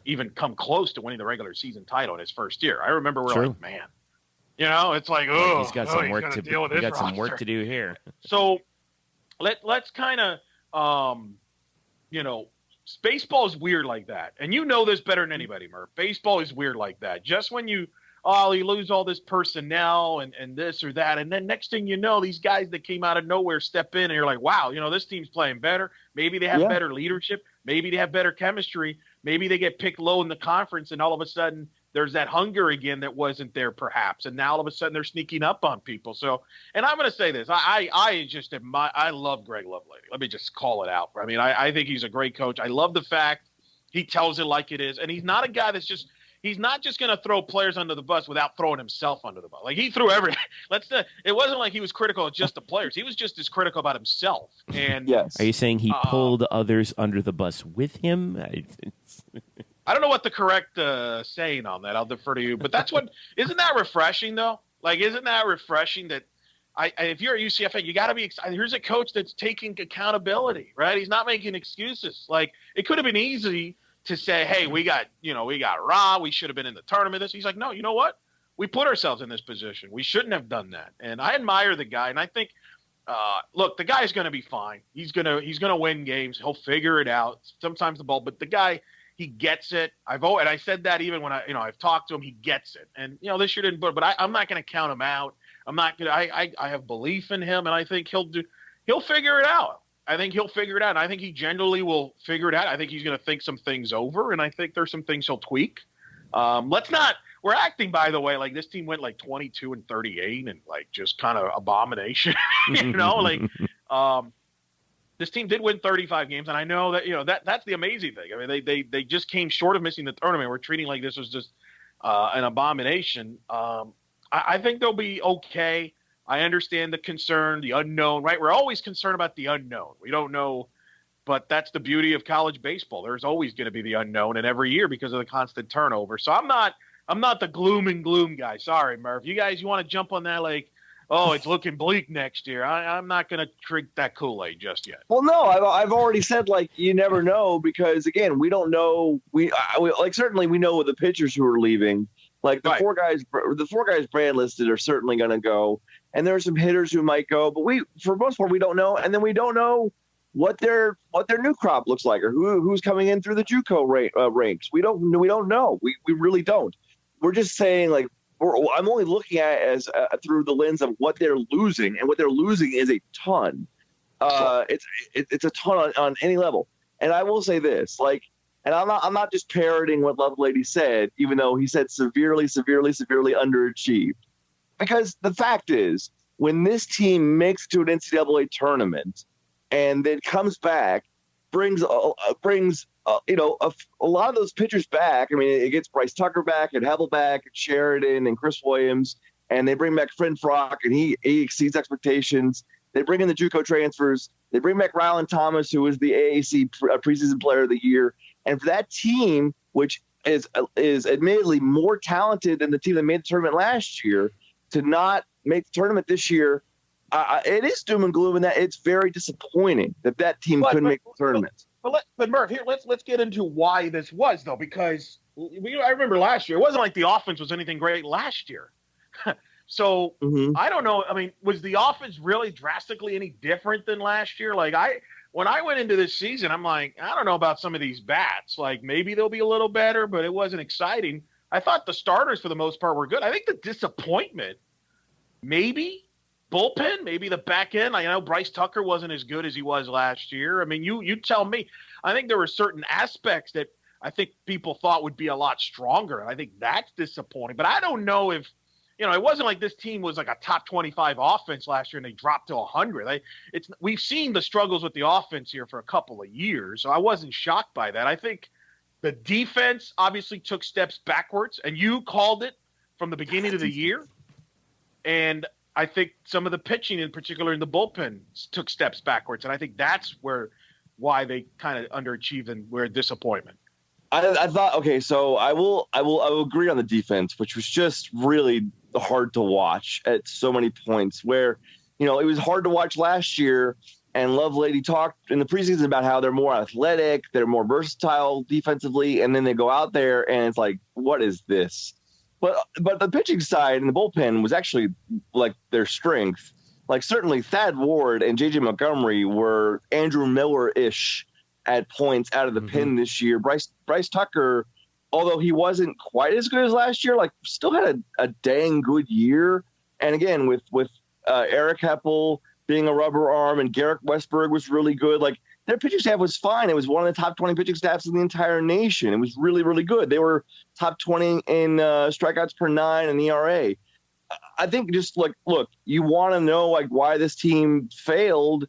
even come close to winning the regular season title in his first year. I remember we're like, man, it's like, he's got some work to deal with. He got some work to do here. So let's kind of, baseball is weird like that, and this better than anybody, Murph. Baseball is weird like that. Just when you lose all this personnel and this or that. And then next thing you know, these guys that came out of nowhere step in and you're like, wow, this team's playing better. Maybe they have better leadership. Maybe they have better chemistry. Maybe they get picked low in the conference and all of a sudden there's that hunger again that wasn't there perhaps. And now all of a sudden they're sneaking up on people. So, and I'm going to say this, I love Greg Lovelady. Let me just call it out. I mean, I think he's a great coach. I love the fact he tells it like it is. And he's not a guy he's not just going to throw players under the bus without throwing himself under the bus. Like he threw everything. It wasn't like he was critical of just the players. He was just as critical about himself. And yes. Are you saying he pulled others under the bus with him? I don't know what the correct saying on that. I'll defer to you. But isn't that refreshing though? Like, isn't that refreshing that if you're a UCF fan, you got to be excited. Here's a coach that's taking accountability, right? He's not making excuses. Like it could have been easy to say, hey, we got raw. We should have been in the tournament. He's like, no, you know what? We put ourselves in this position. We shouldn't have done that. And I admire the guy. And I think, look, the guy's going to be fine. He's going to win games. He'll figure it out. Sometimes the ball, but the guy, he gets it. And I said that even when I've talked to him, he gets it. And, this year didn't, but I'm not going to count him out. I'm not going to, I have belief in him and I think he'll figure it out. I think he'll figure it out. And I think he generally will figure it out. I think he's going to think some things over, and I think there's some things he'll tweak. We're acting, by the way, like this team went like 22-38 and like just kind of abomination, this team did win 35 games. And I know that, that's the amazing thing. I mean, they just came short of missing the tournament. We're treating like this was just an abomination. I think they'll be okay. I understand the concern, the unknown, right? We're always concerned about the unknown. We don't know, but that's the beauty of college baseball. There's always going to be the unknown, and every year because of the constant turnover. So I'm not the gloom and gloom guy. Sorry, Murph. You want to jump on that like, oh, it's looking bleak next year. I'm not going to drink that Kool-Aid just yet. Well, no, I've already said like you never know because again we don't know. Certainly we know the pitchers who are leaving. Like the four guys Brad listed are certainly going to go, and there are some hitters who might go, but for the most part we don't know, and then we don't know what their new crop looks like or who's coming in through the JUCO ranks. We don't know. We really don't. We're just saying like I'm only looking at it as through the lens of what they're losing, and what they're losing is a ton. It's a ton on any level, and I will say this like. And I'm not just parroting what Lovelady said, even though he said severely underachieved. Because the fact is, when this team makes it to an NCAA tournament and then comes back, brings a lot of those pitchers back. I mean, it gets Bryce Tucker back and Hevel back and Sheridan and Chris Williams, and they bring back Fred Frock, and he exceeds expectations. They bring in the JUCO transfers. They bring back Rylan Thomas, who was the AAC preseason player of the year. And for that team, which is admittedly more talented than the team that made the tournament last year, to not make the tournament this year, it is doom and gloom in that it's very disappointing that team couldn't make the tournament. But Murph, here let's get into why this was, though, because I remember last year it wasn't like the offense was anything great last year. So I don't know. I mean, was the offense really drastically any different than last year? Like when I went into this season, I'm like, I don't know about some of these bats. Like maybe they'll be a little better, but it wasn't exciting. I thought the starters for the most part were good. I think the disappointment, maybe bullpen, maybe the back end. I know Bryce Tucker wasn't as good as he was last year. I mean, you tell me. I think there were certain aspects that I think people thought would be a lot stronger. I think that's disappointing. But I don't know if, it wasn't like this team was like a top 25 offense last year and they dropped to 100. We've seen the struggles with the offense here for a couple of years, so I wasn't shocked by that. I think the defense obviously took steps backwards, and you called it from the beginning of the year. And I think some of the pitching, in particular in the bullpen, took steps backwards, and I think that's why they kind of underachieved and were a disappointment. I thought, okay, so I will agree on the defense, which was just really hard to watch at so many points where, it was hard to watch last year. And Lovelady talked in the preseason about how they're more athletic, they're more versatile defensively. And then they go out there and it's like, what is this? But the pitching side and the bullpen was actually like their strength. Like certainly Thad Ward and J.J. Montgomery were Andrew Miller-ish at points out of the pen this year. Bryce Tucker, although he wasn't quite as good as last year, like still had a dang good year. And again, with Eric Heppel being a rubber arm and Garrett Westberg was really good. Like their pitching staff was fine. It was one of the top 20 pitching staffs in the entire nation. It was really, really good. They were top 20 in strikeouts per 9 and ERA. I think just like, look, you want to know like why this team failed,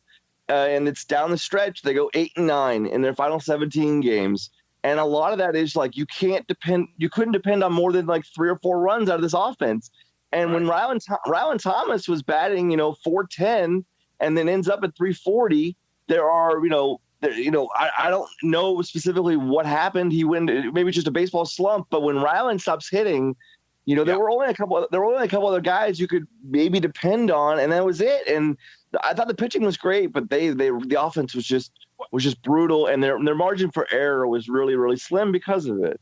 and it's down the stretch. They go 8-9 in their final 17 games. And a lot of that is like you couldn't depend on more than like 3 or 4 runs out of this offense. And when Rylan Thomas was batting, 410 and then ends up at 340, there are, I don't know specifically what happened. He went, maybe just a baseball slump, but when Rylan stops hitting, there were only a couple other guys you could maybe depend on, and that was it. And I thought the pitching was great, but the offense was just brutal, and their margin for error was really, really slim because of it.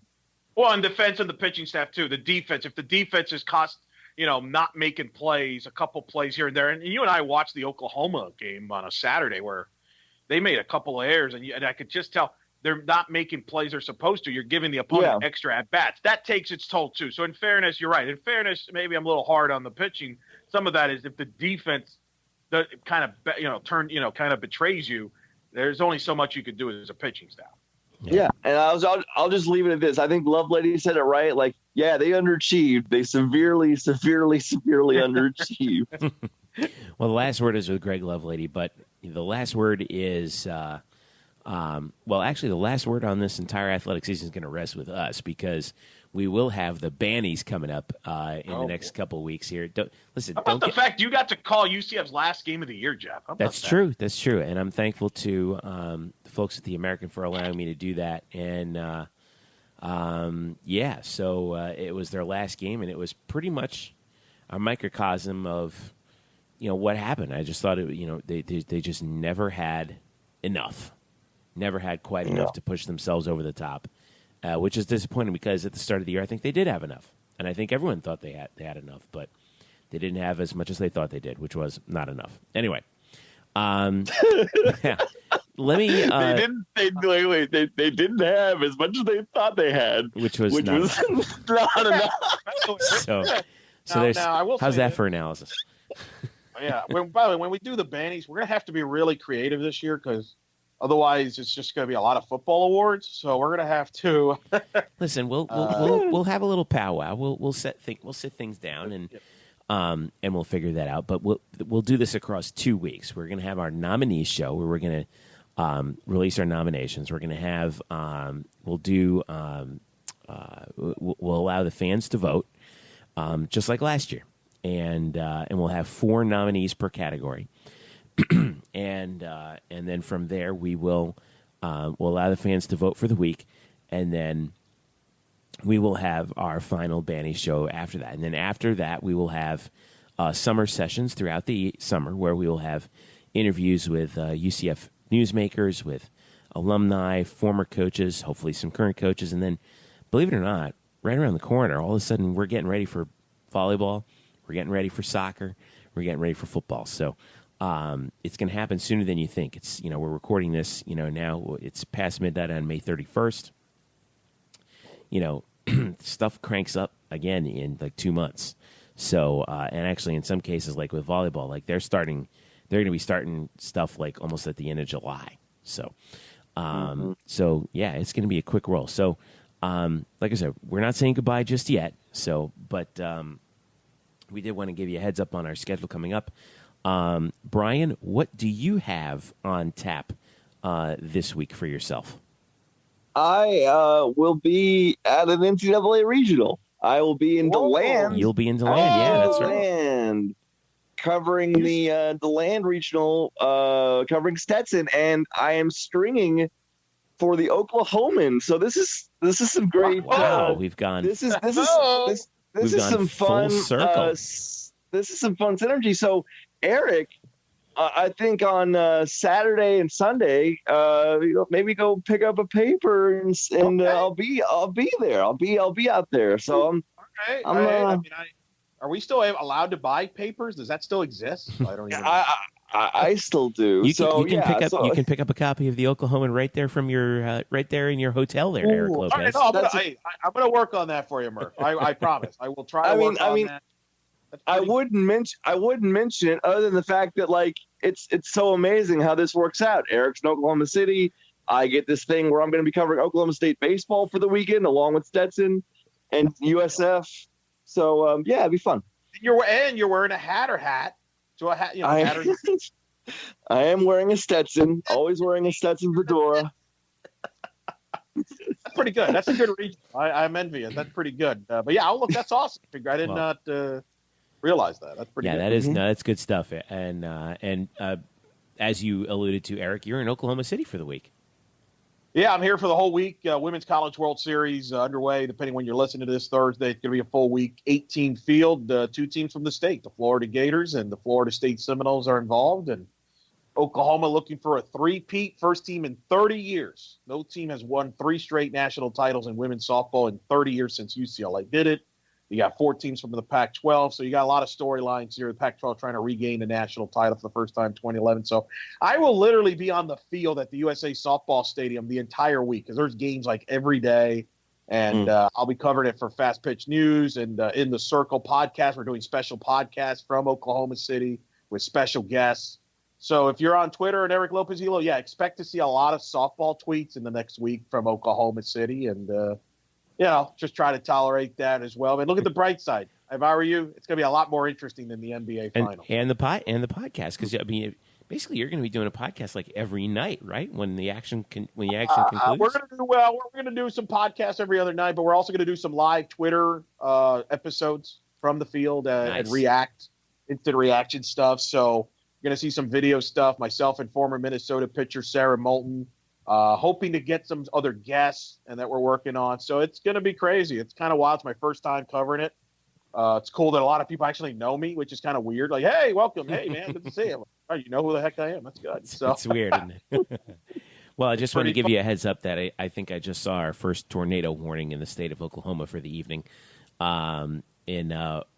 Well, and defense and the pitching staff too. The defense, if the defense is cost, not making plays, a couple plays here and there, and you and I watched the Oklahoma game on a Saturday where they made a couple of errors, and I could just tell they're not making plays they're supposed to. You're giving the opponent extra at-bats. That takes its toll, too. So, in fairness, you're right. In fairness, maybe I'm a little hard on the pitching. Some of that is if the defense kind of betrays you, there's only so much you could do as a pitching staff. Yeah, and I'll just leave it at this. I think Lovelady said it right. Like, yeah, they underachieved. They severely, severely, severely underachieved. Well, the last word is with Greg Lovelady, but the last word is actually, the last word on this entire athletic season is going to rest with us because we will have the Bannies coming up in the next couple of weeks here. How about the fact you got to call UCF's last game of the year, Jeff? That's true. That's true. And I'm thankful to the folks at the American for allowing me to do that. And, so it was their last game, and it was pretty much a microcosm of, what happened. I just thought they just never had enough. Never had quite enough to push themselves over the top, which is disappointing because at the start of the year, I think they did have enough. And I think everyone thought they had enough, but they didn't have as much as they thought they did, which was not enough. Anyway, let me... They didn't have as much as they thought they had. Which was not enough. How's that for analysis? Yeah. By the way, when we do the Bannies, we're going to have to be really creative this year because otherwise it's just going to be a lot of football awards. So we're going to have to listen. We'll have a little powwow. We'll sit things down and we'll figure that out. But we'll do this across 2 weeks. We're going to have our nominees show where we're going to release our nominations. We're going to have we'll allow the fans to vote just like last year. And we'll have 4 nominees per category, and then from there we will We'll allow the fans to vote for the week, and then we will have our final Banny show after that. And then after that, we will have summer sessions throughout the summer where we will have interviews with UCF newsmakers, with alumni, former coaches, hopefully some current coaches. And then, believe it or not, right around the corner, all of a sudden we're getting ready for volleyball, we're getting ready for soccer, we're getting ready for football. So it's going to happen sooner than you think. It's, we're recording this, now it's past midnight on May 31st. Stuff cranks up again in like 2 months. So, and actually in some cases, like with volleyball, like they're going to be starting stuff like almost at the end of July. So, so yeah, it's going to be a quick roll. So, like I said, we're not saying goodbye just yet. So, but, we did want to give you a heads up on our schedule coming up. Brian, what do you have on tap, this week for yourself? I will be at an NCAA regional. I will be in DeLand. You'll be in DeLand, yeah, that's right. DeLand, covering the DeLand regional, covering Stetson, and I am stringing for the Oklahoman. So this is some great. Wow, we've gone. This is some fun. Circle. This is some fun synergy. So Eric, I think on Saturday and Sunday, maybe go pick up a paper and okay. I'll be there. I'll be out there. So I'm are we still allowed to buy papers? Does that still exist? I don't even know. I still do. You can pick up a copy of the Oklahoman right there from your right there in your hotel there, Eric Lopez. I'm going to work on that for you, Murph. I promise. I will try to work on that. I wouldn't mention it other than the fact that like it's so amazing how this works out. Eric's in Oklahoma City. I get this thing where I'm going to be covering Oklahoma State baseball for the weekend along with Stetson and USF. So yeah, it'd be fun. You're wearing a hat. So a hat, I am wearing a Stetson. Always wearing a Stetson fedora. That's pretty good. That's a good region. I'm envious. That's pretty good. But yeah, look, that's awesome. I did not realize that. That's pretty good. Yeah, that's good stuff. And as you alluded to, Eric, you're in Oklahoma City for the week. Yeah, I'm here for the whole week. Women's College World Series underway, depending when you're listening to this Thursday. It's going to be a full week, 18 field, 2 teams from the state. The Florida Gators and the Florida State Seminoles are involved. And Oklahoma looking for a three-peat, first team in 30 years. No team has won 3 straight national titles in women's softball in 30 years since UCLA did it. You got 4 teams from the Pac-12, so you got a lot of storylines here. The Pac-12 trying to regain the national title for the first time in 2011. So I will literally be on the field at the USA Softball Stadium the entire week because there's games like every day, and I'll be covering it for Fast Pitch News and in the Circle podcast. We're doing special podcasts from Oklahoma City with special guests. So if you're on Twitter and Eric Lopez Hilo, expect to see a lot of softball tweets in the next week from Oklahoma City, and just try to tolerate that as well. But look at the bright side. If I were you, it's going to be a lot more interesting than the NBA final. And the podcast, because basically you're going to be doing a podcast like every night, right? When the action concludes. We're going to do some podcasts every other night, but we're also going to do some live Twitter episodes from the field and instant reaction stuff. So you're going to see some video stuff. Myself and former Minnesota pitcher Sarah Moulton. Hoping to get some other guests and that we're working on. So it's going to be crazy. It's kind of wild. It's my first time covering it. It's cool that a lot of people actually know me, which is kind of weird. Like, hey, welcome. Hey, man, good to see you. Oh, you know who the heck I am. That's good. So it's weird, isn't it? Well, I just want to give you a heads up that I think I just saw our first tornado warning in the state of Oklahoma for the evening. In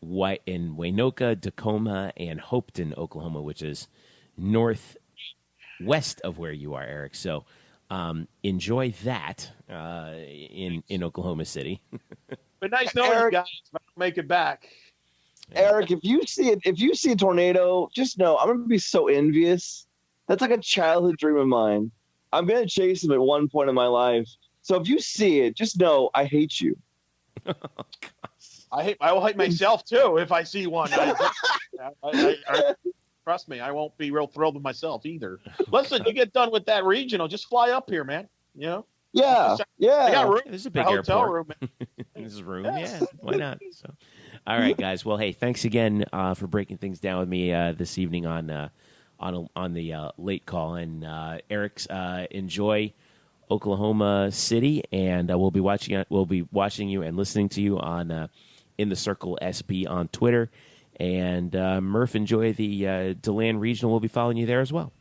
Waynoka, Tacoma, and Hopeton, Oklahoma, which is northwest of where you are, Eric. So enjoy that in Oklahoma City. But nice knowing you guys. Make it back. Eric, if you see a tornado, just know I'm gonna be so envious. That's like a childhood dream of mine. I'm gonna chase them at one point in my life. So if you see it, just know I hate you. I will hate myself too if I see one. Trust me, I won't be real thrilled with myself either. Listen, you get done with that regional, just fly up here, man. You know? Yeah. I got room. There's a big hotel airport. room. There's room, yeah. Why not? So, all right, guys. Well, hey, thanks again for breaking things down with me this evening on the late call. And Eric's enjoy Oklahoma City, and we'll be watching you and listening to you on In the Circle SB on Twitter. And Murph, enjoy the DeLand Regional. We'll be following you there as well.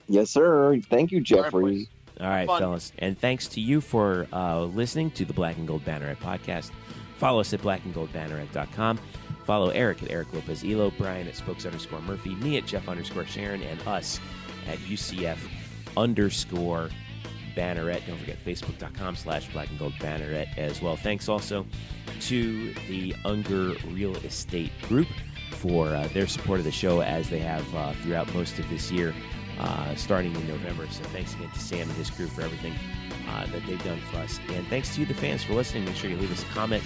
Yes, sir. Thank you, Jeffrey. All right, fellas. And thanks to you for listening to the Black and Gold Banneret Podcast. Follow us at blackandgoldbanneret.com. Follow Eric at Eric Lopez Elo, Brian at Spokes_Murphy, me at Jeff_Sharon, and us at UCF_Banneret. Don't forget Facebook.com/blackandgoldbanneret as well. Thanks also to the Unger Real Estate Group for their support of the show, as they have throughout most of this year, starting in November. So thanks again to Sam and his crew for everything that they've done for us. And thanks to you, the fans, for listening. Make sure you leave us a comment,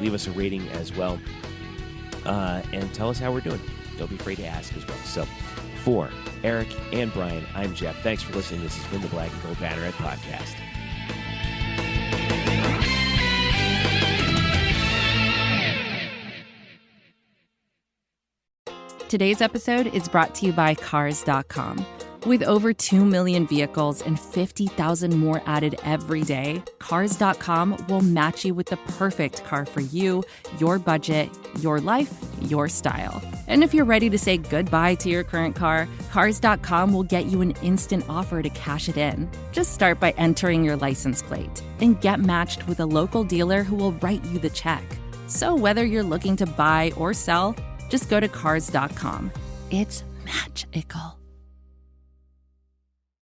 leave us a rating as well, and tell us how we're doing. Don't be afraid to ask as well. So for Eric and Brian, I'm Jeff. Thanks for listening. This has been the Black and Gold Banneret Podcast. Today's episode is brought to you by Cars.com. With over 2 million vehicles and 50,000 more added every day, Cars.com will match you with the perfect car for you, your budget, your life, your style. And if you're ready to say goodbye to your current car, Cars.com will get you an instant offer to cash it in. Just start by entering your license plate and get matched with a local dealer who will write you the check. So whether you're looking to buy or sell, just go to Cars.com. It's magical.